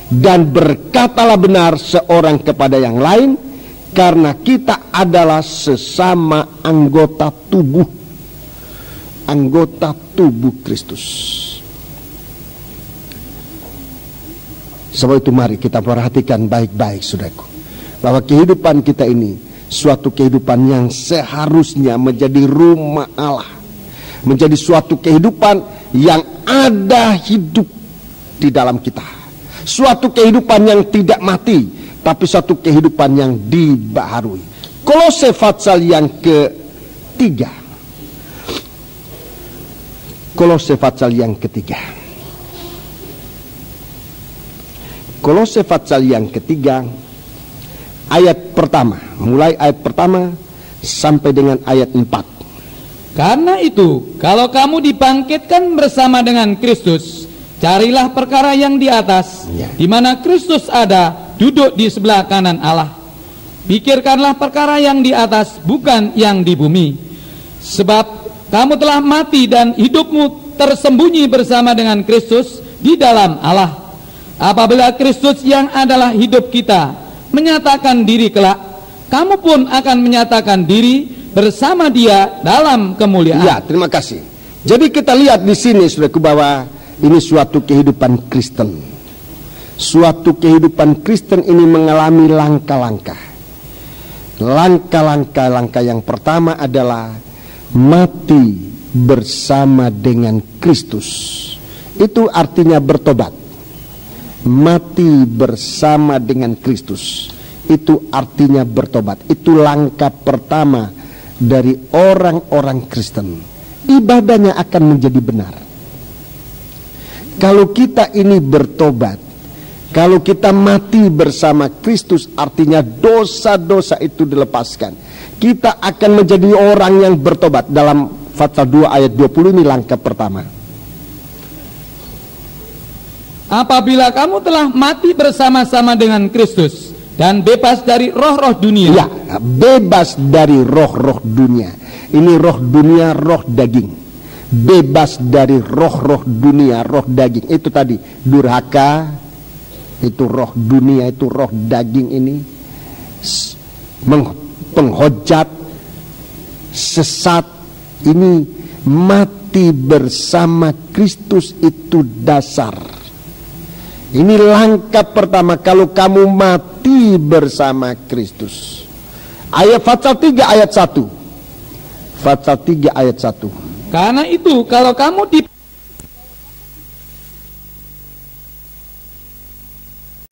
Dan berkatalah benar seorang kepada yang lain, karena kita adalah sesama anggota tubuh Kristus. Sebab itu mari kita perhatikan baik-baik, saudaraku, bahwa kehidupan kita ini suatu kehidupan yang seharusnya menjadi rumah Allah, menjadi suatu kehidupan yang ada hidup di dalam kita. Suatu kehidupan yang tidak mati, tapi suatu kehidupan yang dibaharui. Kolose pasal yang ketiga. Kolose pasal yang ketiga. Kolose pasal yang ketiga, ayat pertama. Mulai ayat pertama sampai dengan ayat 4. Karena itu, kalau kamu dibangkitkan bersama dengan Kristus, carilah perkara yang di atas, di mana Kristus ada, duduk di sebelah kanan Allah. Pikirkanlah perkara yang di atas, bukan yang di bumi. Sebab kamu telah mati dan hidupmu tersembunyi bersama dengan Kristus di dalam Allah. Apabila Kristus yang adalah hidup kita menyatakan diri kelak, kamu pun akan menyatakan diri bersama Dia dalam kemuliaan. Ya, terima kasih. Jadi kita lihat di sini, saudaraku, bahwa ini suatu kehidupan Kristen. Suatu kehidupan Kristen ini mengalami langkah-langkah. Langkah yang pertama adalah mati bersama dengan Kristus. Itu artinya bertobat. Mati bersama dengan Kristus, itu artinya bertobat. Itu langkah pertama dari orang-orang Kristen. Ibadahnya akan menjadi benar. Kalau kita ini bertobat, kalau kita mati bersama Kristus, artinya dosa-dosa itu dilepaskan. Kita akan menjadi orang yang bertobat. Dalam Fatsal 2 ayat 20 ini langkah pertama. Apabila kamu telah mati bersama-sama dengan Kristus dan bebas dari roh-roh dunia. Ya, bebas dari roh-roh dunia. Ini roh dunia, roh daging. Bebas dari roh-roh dunia, roh daging. Itu tadi durhaka, itu roh dunia, itu roh daging ini. Penghujat, sesat. Ini mati bersama Kristus, itu dasar. Ini langkah pertama kalau kamu mati bersama Kristus. Ayat Fatsal 3 ayat 1. Fatsal 3 ayat 1. Karena itu kalau kamu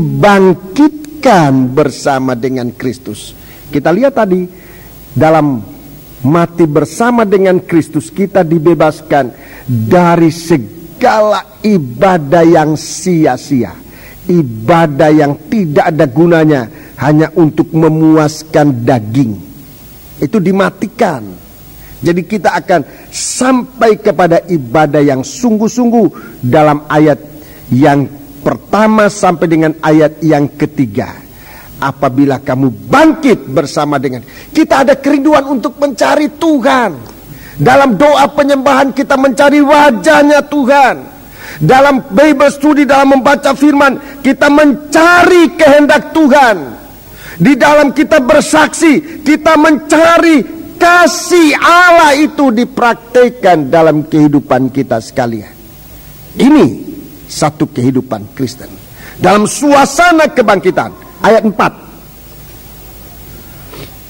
dibangkitkan bersama dengan Kristus. Kita lihat tadi dalam mati bersama dengan Kristus, kita dibebaskan dari segala ibadah yang sia-sia, ibadah yang tidak ada gunanya, hanya untuk memuaskan daging. Itu dimatikan. Jadi kita akan sampai kepada ibadah yang sungguh-sungguh dalam ayat yang pertama sampai dengan ayat yang ketiga. Apabila kamu bangkit bersama dengan, kita ada kerinduan untuk mencari Tuhan. Dalam doa penyembahan kita mencari wajahnya Tuhan. Dalam Bible study, dalam membaca firman, kita mencari kehendak Tuhan. Di dalam kita bersaksi, kita mencari kasih Allah itu dipraktikkan dalam kehidupan kita sekalian. Ini satu kehidupan Kristen dalam suasana kebangkitan. Ayat 4.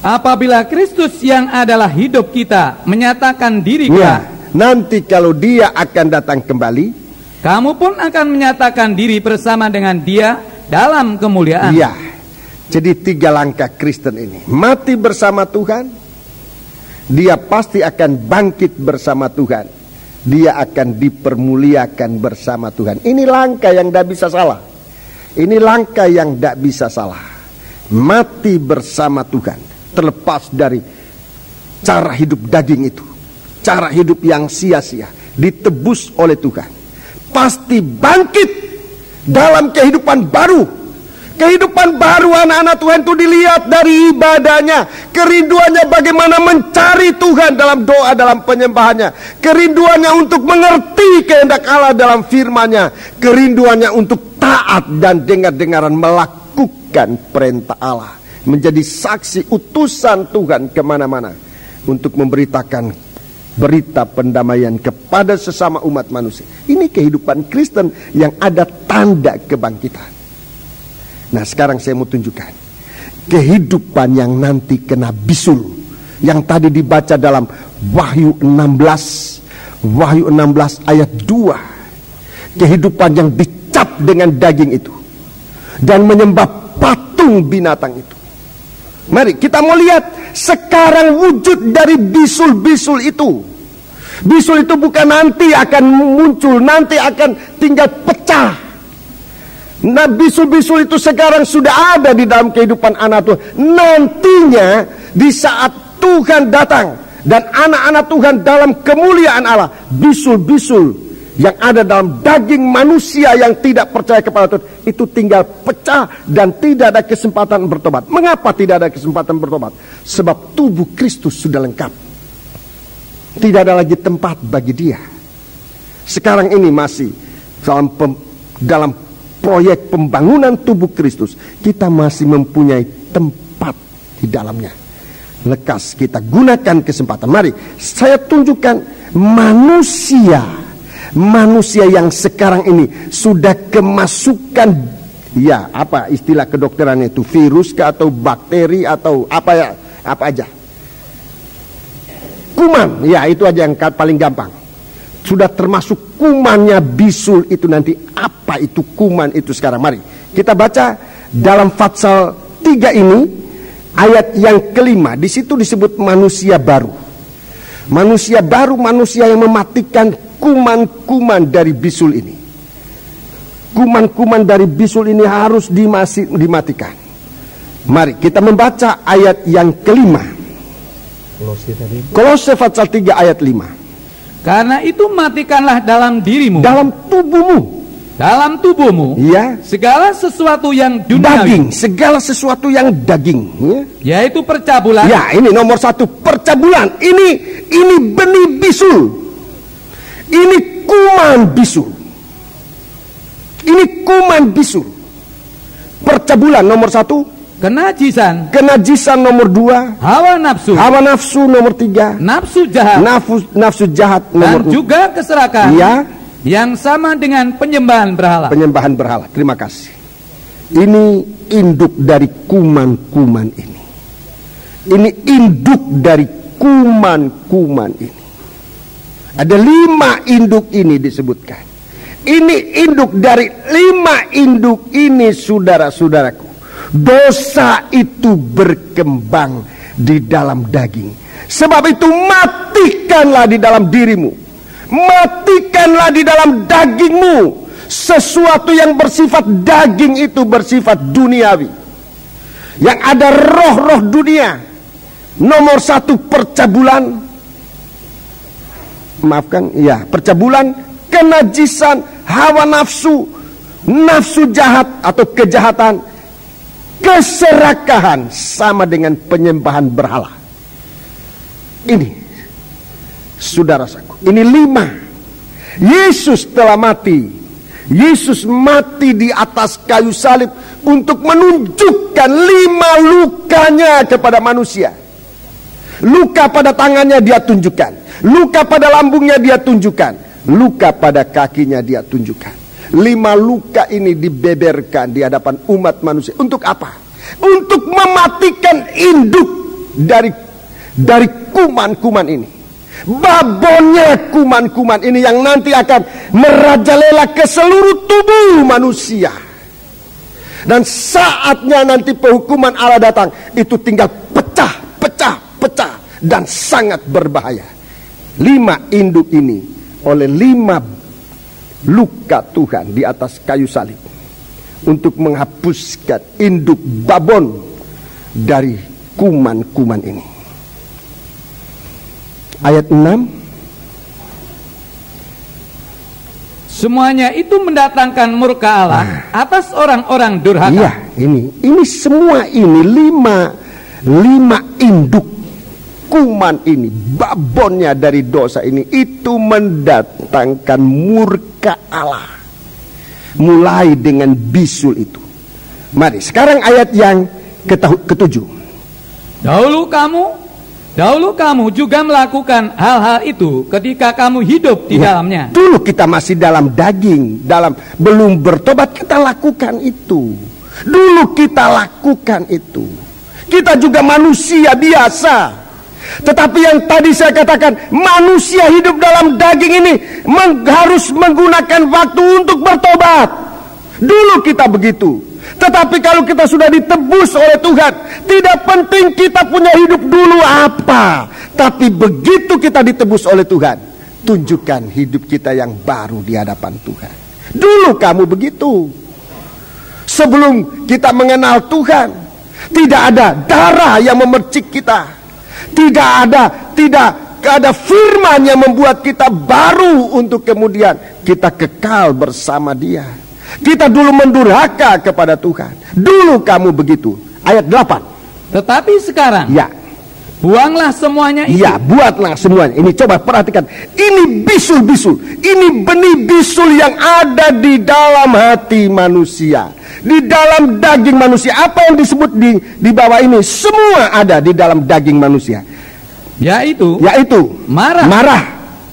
Apabila Kristus yang adalah hidup kita menyatakan diri kita, nanti kalau Dia akan datang kembali, kamu pun akan menyatakan diri bersama dengan Dia dalam kemuliaan. Ya, jadi 3 langkah Kristen ini. Mati bersama Tuhan, dia pasti akan bangkit bersama Tuhan, dia akan dipermuliakan bersama Tuhan. Ini langkah yang tidak bisa salah. Ini langkah yang tidak bisa salah. Mati bersama Tuhan, terlepas dari cara hidup daging itu, cara hidup yang sia-sia, ditebus oleh Tuhan. Pasti bangkit dalam kehidupan baru. Kehidupan baru anak-anak Tuhan itu dilihat dari ibadahnya, kerinduannya bagaimana mencari Tuhan dalam doa, dalam penyembahannya, kerinduannya untuk mengerti kehendak Allah dalam firman-Nya, kerinduannya untuk taat dan dengar-dengaran melakukan perintah Allah, menjadi saksi utusan Tuhan kemana-mana untuk memberitakan berita pendamaian kepada sesama umat manusia. Ini kehidupan Kristen yang ada tanda kebangkitan. Nah, sekarang saya mau tunjukkan kehidupan yang nanti kena bisul, yang tadi dibaca dalam Wahyu 16, Wahyu 16 ayat 2. Kehidupan yang dicap dengan daging itu dan menyembah patung binatang itu. Mari kita mau lihat sekarang wujud dari bisul-bisul itu. Bisul itu bukan nanti akan muncul, nanti akan tinggal pecah. Nah, bisul-bisul itu sekarang sudah ada di dalam kehidupan anak Tuhan. Nantinya di saat Tuhan datang dan anak-anak Tuhan dalam kemuliaan Allah, bisul-bisul yang ada dalam daging manusia yang tidak percaya kepada Tuhan itu tinggal pecah dan tidak ada kesempatan bertobat. Mengapa tidak ada kesempatan bertobat? Sebab tubuh Kristus sudah lengkap. Tidak ada lagi tempat bagi dia. Sekarang ini masih dalam proyek pembangunan tubuh Kristus, kita masih mempunyai tempat di dalamnya. Lekas kita gunakan kesempatan. Mari saya tunjukkan manusia yang sekarang ini sudah kemasukan, ya apa istilah kedokterannya itu, virus atau bakteri atau apa aja, kuman, ya itu aja yang paling gampang. Sudah termasuk kumannya bisul itu nanti. Apa itu kuman itu sekarang? Mari kita baca dalam Fatsal 3 ini ayat yang kelima. Di situ disebut manusia baru. Manusia baru, manusia yang mematikan kuman-kuman dari bisul ini. Kuman-kuman dari bisul ini harus dimatikan. Mari kita membaca ayat yang kelima. Kolose Fatsal 3 ayat 5. Karena itu matikanlah dalam dirimu, dalam tubuhmu, ya, segala sesuatu yang daging, segala sesuatu yang daging, ya, yaitu percabulan. Ya, ini nomor 1, percabulan. Ini benih bisul. Ini kuman bisul. Ini kuman bisul. Percabulan nomor 1. Kenajisan nomor 2. Hawa nafsu nomor 3. Nafsu jahat nomor 4. Dan juga keserakahan, ya, yang sama dengan penyembahan berhala. Terima kasih. Ini induk dari kuman-kuman ini. Ini induk dari kuman-kuman ini. Ada 5 induk ini disebutkan. Ini induk dari 5 induk ini, saudara-saudaraku. Dosa itu berkembang di dalam daging. Sebab itu matikanlah di dalam dirimu, matikanlah di dalam dagingmu sesuatu yang bersifat daging, itu bersifat duniawi, yang ada roh-roh dunia. Nomor 1 percabulan, percabulan, kenajisan, hawa nafsu, nafsu jahat atau kejahatan, keserakahan, sama dengan penyembahan berhala. Ini, saudara-saudaraku, ini 5. Yesus telah mati. Yesus mati di atas kayu salib untuk menunjukkan 5 lukanya kepada manusia. Luka pada tangannya dia tunjukkan, luka pada lambungnya dia tunjukkan, luka pada kakinya dia tunjukkan. 5 luka ini dibeberkan di hadapan umat manusia. Untuk apa? Untuk mematikan induk dari kuman-kuman ini. Babonnya kuman-kuman ini yang nanti akan merajalela ke seluruh tubuh manusia. Dan saatnya nanti penghukuman Allah datang, itu tinggal pecah dan sangat berbahaya. 5 induk ini oleh 5 luka Tuhan di atas kayu salib untuk menghapuskan induk babon dari kuman-kuman ini. Ayat 6. Semuanya itu mendatangkan murka Allah atas orang-orang durhaka. Iya, ini semua ini 5 induk kuman ini, babonnya dari dosa ini, itu mendatangkan murka Allah. Mulai dengan bisul itu. Mari sekarang ayat yang ke-7. Dahulu kamu juga melakukan hal-hal itu ketika kamu hidup di dalamnya. Dulu kita masih dalam daging, belum bertobat, kita lakukan itu. Dulu kita lakukan itu. Kita juga manusia biasa. Tetapi yang tadi saya katakan, manusia hidup dalam daging ini harus menggunakan waktu untuk bertobat. Dulu kita begitu. Tetapi kalau kita sudah ditebus oleh Tuhan, tidak penting kita punya hidup dulu apa. Tapi begitu kita ditebus oleh Tuhan, tunjukkan hidup kita yang baru di hadapan Tuhan. Dulu kamu begitu. Sebelum kita mengenal Tuhan, tidak ada darah yang memercik kita. Tidak ada firman yang membuat kita baru untuk kemudian kita kekal bersama Dia. Kita dulu mendurhaka kepada Tuhan. Dulu kamu begitu. Ayat 8. Tetapi sekarang, ya, buanglah semuanya itu. Ya, buatlah semuanya. Ini coba perhatikan. Ini bisul-bisul. Ini benih bisul yang ada di dalam hati manusia, di dalam daging manusia. Apa yang disebut di bawah ini semua ada di dalam daging manusia. Yaitu marah,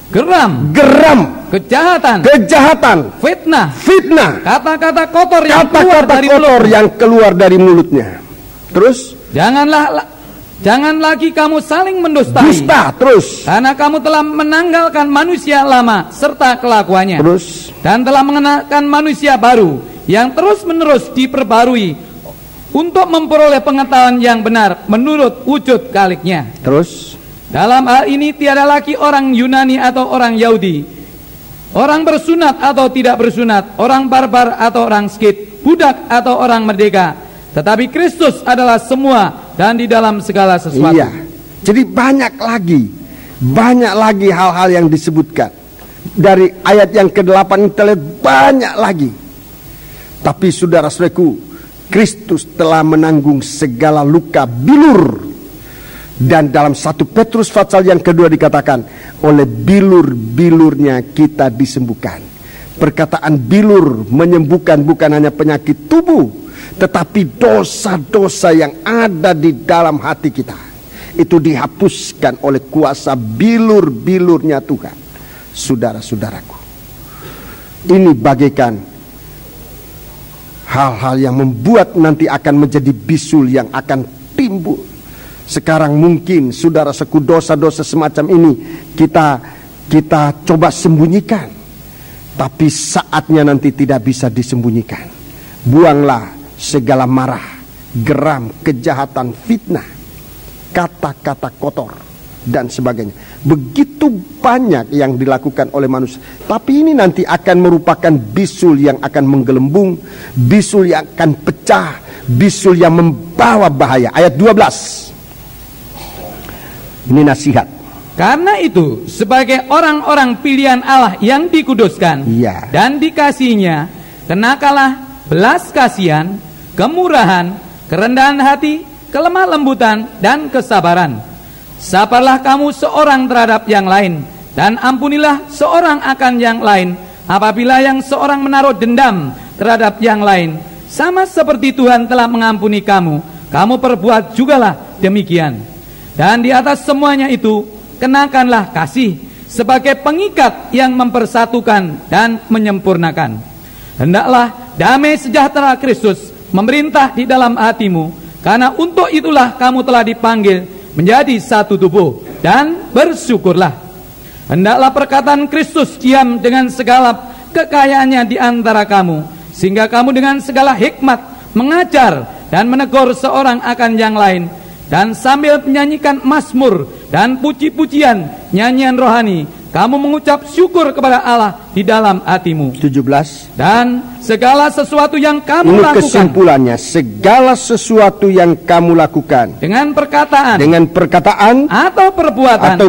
geram, kejahatan, fitnah, kata-kata kotor yang keluar dari mulutnya. Terus, jangan lagi kamu saling mendustai. Dusta, terus. Karena kamu telah menanggalkan manusia lama serta kelakuannya. Terus. Dan telah mengenakan manusia baru yang terus-menerus diperbarui untuk memperoleh pengetahuan yang benar menurut wujud kaliknya. Terus. Dalam hal ini tiada lagi orang Yunani atau orang Yahudi, orang bersunat atau tidak bersunat, orang barbar atau orang skit, budak atau orang merdeka, tetapi Kristus adalah semua dan di dalam segala sesuatu. Iya. Jadi banyak lagi hal-hal yang disebutkan. Dari ayat yang ke-8 kita lihat banyak lagi. Tapi saudara-saudaraku, Kristus telah menanggung segala luka bilur. Dan dalam 1 Petrus pasal yang kedua dikatakan, oleh bilur-bilurnya kita disembuhkan. Perkataan bilur menyembuhkan bukan hanya penyakit tubuh, tetapi dosa-dosa yang ada di dalam hati kita. Itu dihapuskan oleh kuasa bilur-bilurnya Tuhan. Saudara-saudaraku, ini bagaikan hal-hal yang membuat nanti akan menjadi bisul yang akan timbul. Sekarang mungkin saudara-saudaraku, dosa-dosa semacam ini kita coba sembunyikan, tapi saatnya nanti tidak bisa disembunyikan. Buanglah segala marah, geram, kejahatan, fitnah, kata-kata kotor dan sebagainya. Begitu banyak yang dilakukan oleh manusia. Tapi ini nanti akan merupakan bisul yang akan menggelembung, bisul yang akan pecah, bisul yang membawa bahaya. Ayat 12. Ini nasihat. Karena itu, sebagai orang-orang pilihan Allah yang dikuduskan dan dikasihinya, kenakanlah belas kasihan, kemurahan, kerendahan hati, kelemah lembutan, dan kesabaran. Sabarlah kamu seorang terhadap yang lain, dan ampunilah seorang akan yang lain, apabila yang seorang menaruh dendam terhadap yang lain. Sama seperti Tuhan telah mengampuni kamu, kamu perbuat jugalah demikian. Dan di atas semuanya itu, kenakanlah kasih sebagai pengikat yang mempersatukan dan menyempurnakan. Hendaklah damai sejahtera Kristus memerintah di dalam hatimu, karena untuk itulah kamu telah dipanggil menjadi satu tubuh, dan bersyukurlah. Hendaklah perkataan Kristus diam dengan segala kekayaannya di antara kamu, sehingga kamu dengan segala hikmat mengajar dan menegur seorang akan yang lain, dan sambil menyanyikan mazmur dan puji-pujian, nyanyian rohani, kamu mengucap syukur kepada Allah di dalam hatimu. 17. Dan segala sesuatu yang kamu lakukan, kesimpulannya, segala sesuatu yang kamu lakukan dengan perkataan atau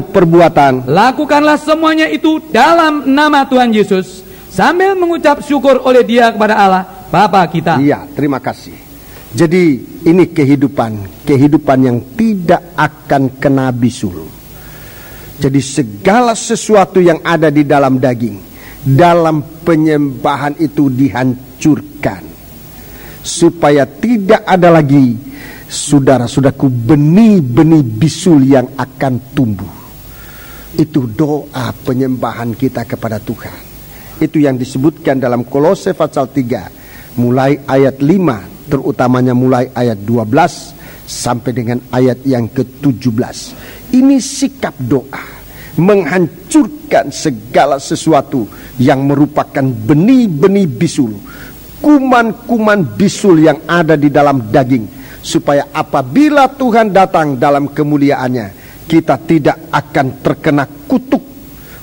perbuatan, lakukanlah semuanya itu dalam nama Tuhan Yesus, sambil mengucap syukur oleh Dia kepada Allah Bapa kita. Iya, terima kasih. Jadi ini kehidupan yang tidak akan kena bisul. Jadi segala sesuatu yang ada di dalam daging, dalam penyembahan itu dihancurkan, supaya tidak ada lagi, saudara-saudaraku, benih-benih bisul yang akan tumbuh. Itu doa penyembahan kita kepada Tuhan. Itu yang disebutkan dalam Kolose pasal 3, mulai ayat 5, terutamanya mulai ayat 12 sampai dengan ayat yang ke-17. Ini sikap doa, menghancurkan segala sesuatu yang merupakan benih-benih bisul, kuman-kuman bisul yang ada di dalam daging, supaya apabila Tuhan datang dalam kemuliaannya, kita tidak akan terkena kutuk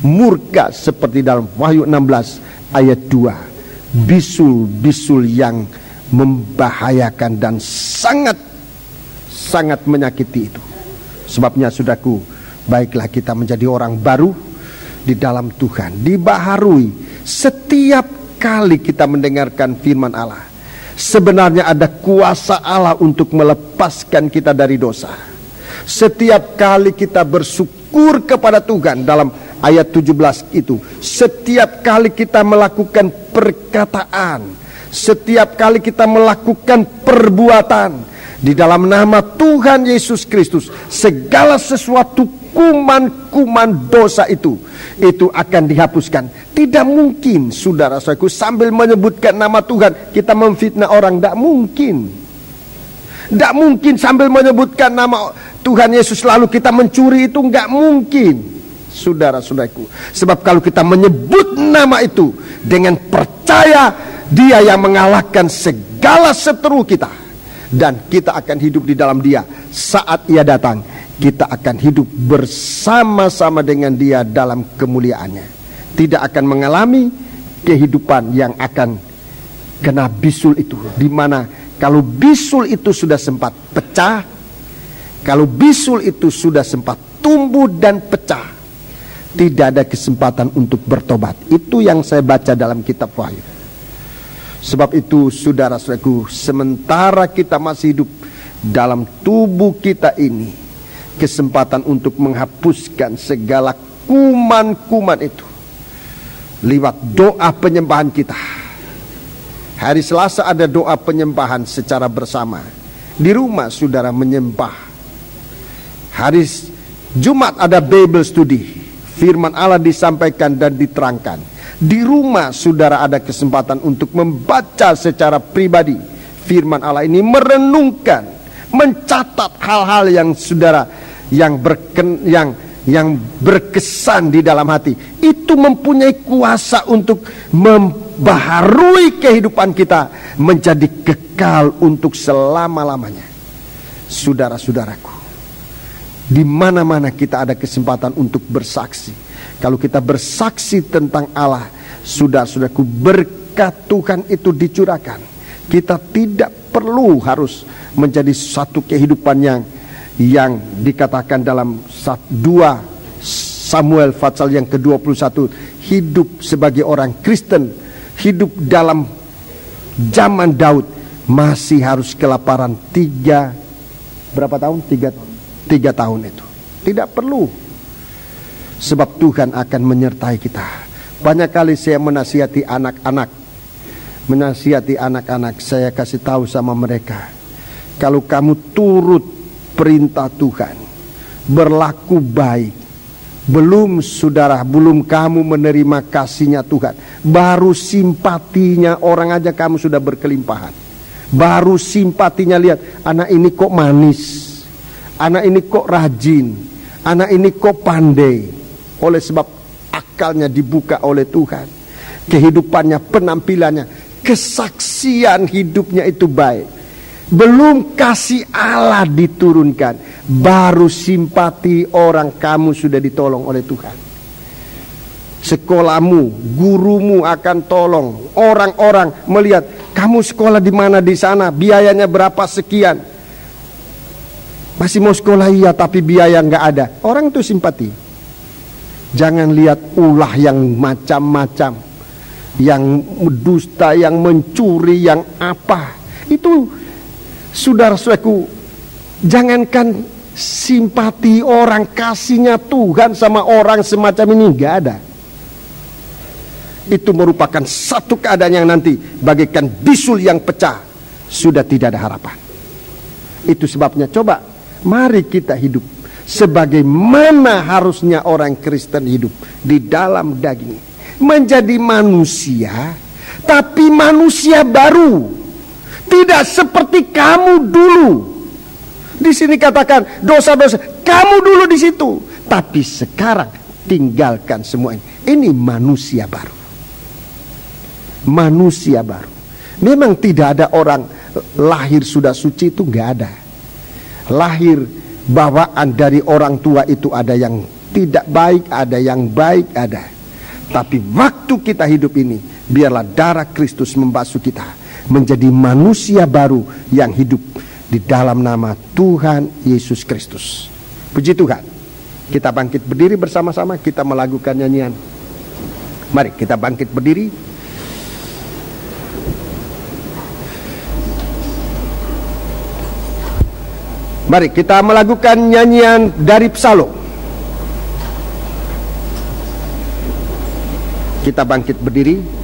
murka seperti dalam Wahyu 16 ayat 2. Bisul-bisul yang membahayakan dan sangat menyakiti itu. Sebabnya saudaraku, baiklah kita menjadi orang baru di dalam Tuhan, dibaharui setiap kali kita mendengarkan firman Allah. Sebenarnya ada kuasa Allah untuk melepaskan kita dari dosa. Setiap kali kita bersyukur kepada Tuhan, dalam ayat 17 itu, setiap kali kita melakukan perkataan, setiap kali kita melakukan perbuatan di dalam nama Tuhan Yesus Kristus, segala sesuatu kuman-kuman dosa itu akan dihapuskan. Tidak mungkin saudara-saudaraku sambil menyebutkan nama Tuhan kita memfitnah orang. Tidak mungkin. Tidak mungkin sambil menyebutkan nama Tuhan Yesus lalu kita mencuri, itu nggak mungkin, saudara-saudaraku. Sebab kalau kita menyebut nama itu dengan percaya, Dia yang mengalahkan segala seteru kita, dan kita akan hidup di dalam Dia. Saat Ia datang, kita akan hidup bersama-sama dengan Dia dalam kemuliaannya. Tidak akan mengalami kehidupan yang akan kena bisul itu, di mana kalau bisul itu sudah sempat pecah, kalau bisul itu sudah sempat tumbuh dan pecah, tidak ada kesempatan untuk bertobat. Itu yang saya baca dalam kitab Wahyu. Sebab itu saudara-saudaraku, sementara kita masih hidup dalam tubuh kita ini, kesempatan untuk menghapuskan segala kuman-kuman itu lewat doa penyembahan kita. Hari Selasa ada doa penyembahan secara bersama. Di rumah saudara menyembah. Hari Jumat ada Bible study, firman Allah disampaikan dan diterangkan. Di rumah saudara ada kesempatan untuk membaca secara pribadi firman Allah ini, merenungkan, mencatat hal-hal yang saudara yang berkesan di dalam hati. Itu mempunyai kuasa untuk membaharui kehidupan kita menjadi kekal untuk selama-lamanya. Saudara-saudaraku, di mana-mana kita ada kesempatan untuk bersaksi. Kalau kita bersaksi tentang Allah, saudara-saudaraku, berkat Tuhan itu dicurahkan. Kita tidak perlu harus menjadi satu kehidupan yang dikatakan dalam 2 Samuel pasal yang ke-21, hidup sebagai orang Kristen, hidup dalam zaman Daud, masih harus kelaparan 3 tahun itu. Tidak perlu. Sebab Tuhan akan menyertai kita. Banyak kali saya menasihati anak-anak, saya kasih tahu sama mereka, kalau kamu turut perintah Tuhan, berlaku baik, belum kamu menerima kasihnya Tuhan, baru simpatinya orang aja kamu sudah berkelimpahan. Baru simpatinya, lihat, anak ini kok manis, anak ini kok rajin, anak ini kok pandai. Oleh sebab akalnya dibuka oleh Tuhan, kehidupannya, penampilannya, kesaksian hidupnya itu baik. Belum kasih Allah diturunkan, baru simpati orang kamu sudah ditolong oleh Tuhan. Sekolahmu, gurumu akan tolong. Orang-orang melihat kamu sekolah di mana di sana, biayanya berapa sekian. Masih mau sekolah, iya, tapi biaya nggak ada. Orang itu simpati. Jangan lihat ulah yang macam-macam, yang dusta, yang mencuri, yang apa. Itu saudara-saudaraku, jangankan simpati orang, kasihnya Tuhan sama orang semacam ini nggak ada. Itu merupakan satu keadaan yang nanti bagaikan bisul yang pecah, sudah tidak ada harapan. Itu sebabnya coba mari kita hidup sebagaimana harusnya orang Kristen hidup di dalam daging, menjadi manusia, tapi manusia baru, tidak seperti kamu dulu. Di sini katakan dosa-dosa kamu dulu di situ, tapi sekarang tinggalkan semua ini. Ini manusia baru. Manusia baru. Memang tidak ada orang lahir sudah suci, itu nggak ada. Lahir bawaan dari orang tua itu ada yang tidak baik, ada yang baik, ada. Tapi waktu kita hidup ini, biarlah darah Kristus membasuh kita menjadi manusia baru yang hidup di dalam nama Tuhan Yesus Kristus. Puji Tuhan. Kita bangkit berdiri bersama-sama, kita melakukan nyanyian. Mari kita bangkit berdiri. Mari kita melakukan nyanyian dari Psalm. Kita bangkit berdiri.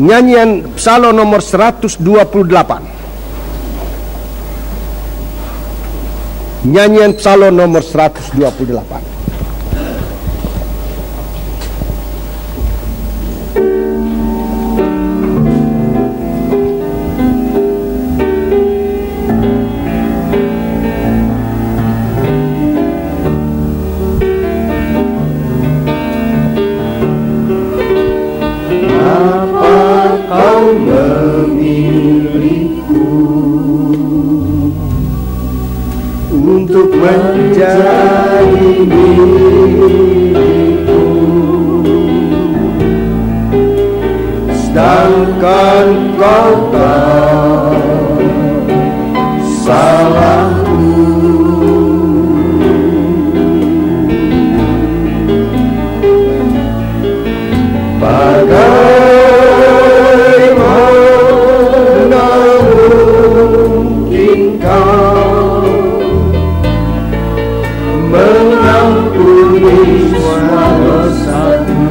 Nyanyian Psalm nomor 128. Nyanyian Psalm nomor 128. Untuk menjadi milikku, sedangkan kau tahu salahku. Bagaimana mungkin kau mengampuni semua dosaku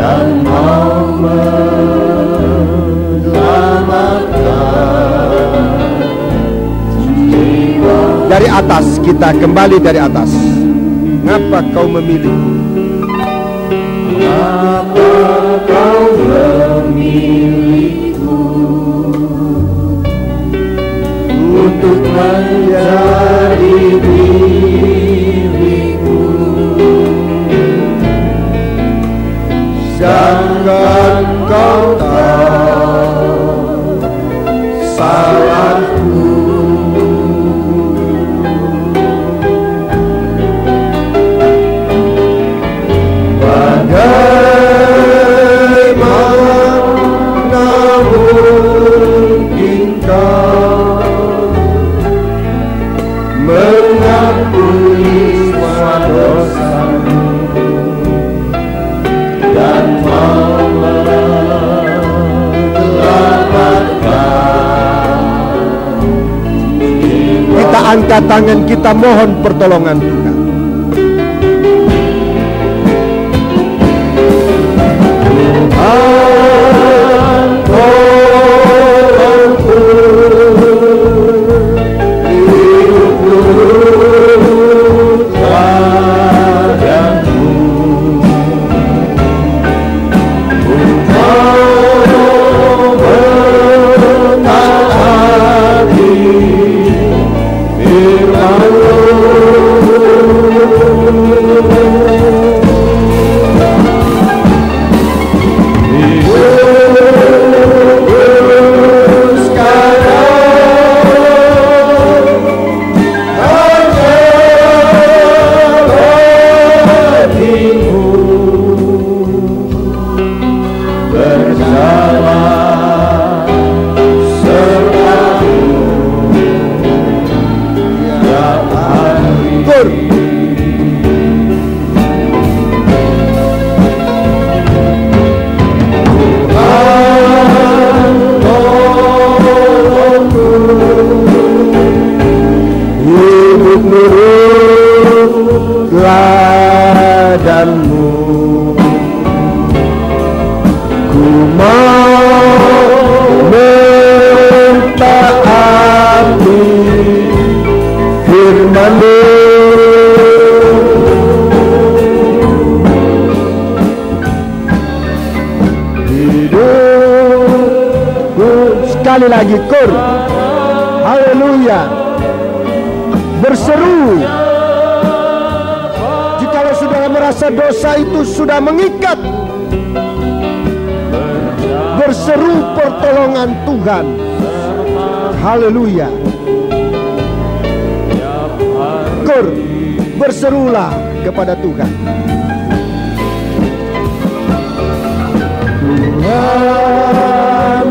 dan mau menyelamatkan jiwa. Dari atas, kita kembali dari atas. Ngapa kau memilih? Mengapa kau memilihku untuk menjadi milikku, sedangkan kau tahu salahku. Bagaimana mungkin kau mengampuni semua dosaku dan mau menyelamatkan jiwa. Kita angkat tangan, kita mohon pertolongan Tuhan. Sekali lagi kur, haleluya, berseru. Jikalau saudara merasa dosa itu sudah mengikat, berseru pertolongan Tuhan, haleluya. Kur, berserulah kepada Tuhan. Tuhan,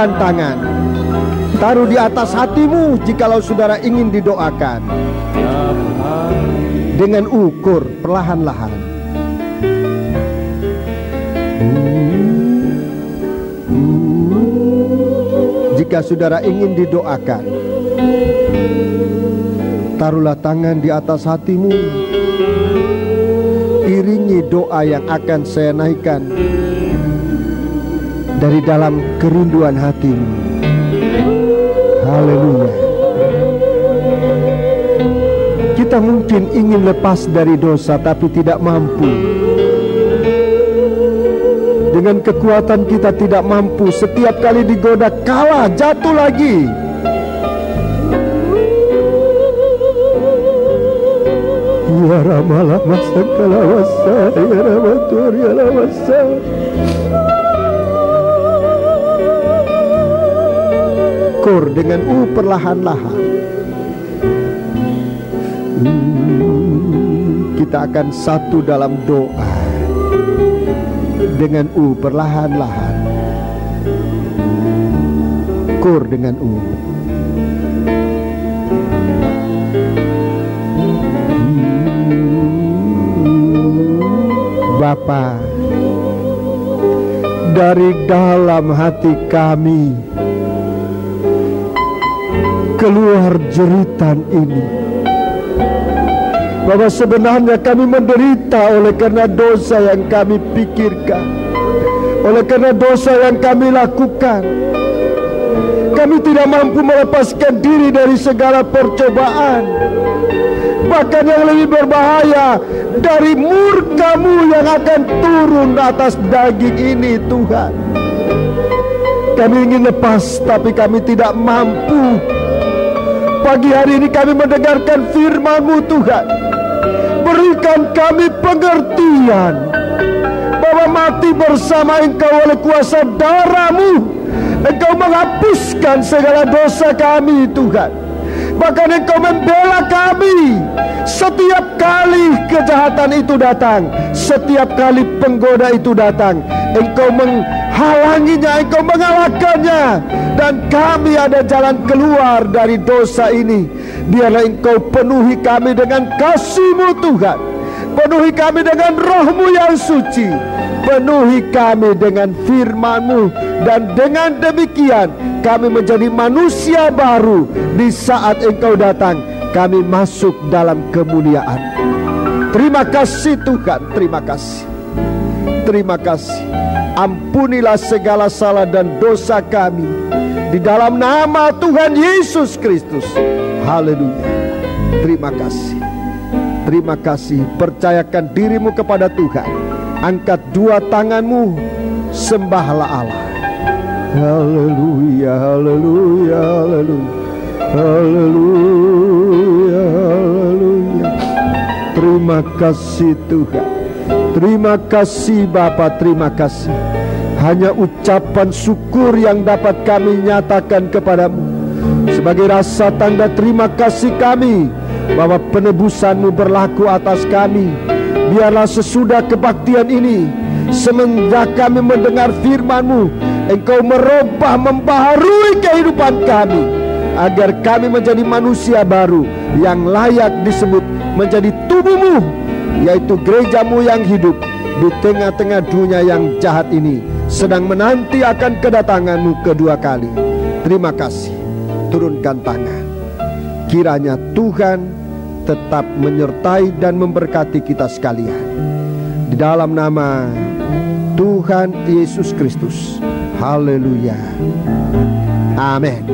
Turunkan tangan, taruh di atas hatimu jikalau saudara ingin didoakan. Dengan ukur perlahan-lahan. Jika saudara ingin didoakan, taruhlah tangan di atas hatimu. Iringi doa yang akan saya naikkan dari dalam kerinduan hatimu. Haleluya. Kita mungkin ingin lepas dari dosa tapi tidak mampu. Dengan kekuatan kita tidak mampu. Setiap kali digoda kalah, jatuh lagi. Ya Ramala Masakalawasa, Ya Ramatur, Ya Rawasa. Kur dengan perlahan-lahan. Kita akan satu dalam doa. Dengan perlahan-lahan. Kur dengan Bapa, dari dalam hati kami keluar jeritan ini, bahwa sebenarnya kami menderita oleh karena dosa yang kami pikirkan, oleh karena dosa yang kami lakukan. Kami tidak mampu melepaskan diri dari segala percobaan. Bahkan yang lebih berbahaya, dari murka-Mu yang akan turun atas daging ini, Tuhan. Kami ingin lepas, tapi kami tidak mampu. Pagi hari ini kami mendengarkan firman-Mu, Tuhan. Berikan kami pengertian bahwa mati bersama Engkau oleh kuasa darah-Mu, Engkau menghapuskan segala dosa kami, Tuhan. Bahkan Engkau membela kami setiap kali kejahatan itu datang, setiap kali penggoda itu datang. Engkau menghalanginya, Engkau mengalahkannya, dan kami ada jalan keluar dari dosa ini. Biarlah Engkau penuhi kami dengan kasih-Mu, Tuhan. Penuhi kami dengan Roh-Mu yang suci. Penuhi kami dengan firman-Mu. Dan dengan demikian kami menjadi manusia baru. Di saat Engkau datang, kami masuk dalam kemuliaan. Terima kasih Tuhan, terima kasih. Terima kasih. Ampunilah segala salah dan dosa kami di dalam nama Tuhan Yesus Kristus. Haleluya. Terima kasih. Terima kasih. Percayakan dirimu kepada Tuhan. Angkat dua tanganmu, sembahlah Allah. Haleluya, haleluya, haleluya, haleluya, haleluya. Terima kasih Tuhan. Terima kasih Bapa, terima kasih. Hanya ucapan syukur yang dapat kami nyatakan kepadamu sebagai rasa tanda terima kasih kami bahwa penebusan-Mu berlaku atas kami. Biarlah sesudah kebaktian ini, semenjak kami mendengar firman-Mu, Engkau merubah, membaharui kehidupan kami, agar kami menjadi manusia baru yang layak disebut menjadi tubuh-Mu, yaitu gereja-Mu yang hidup di tengah-tengah dunia yang jahat ini, sedang menanti akan kedatangan-Mu kedua kali. Terima kasih. Turunkan tangan. Kiranya Tuhan tetap menyertai dan memberkati kita sekalian. Di dalam nama Tuhan Yesus Kristus. Haleluya. Amin.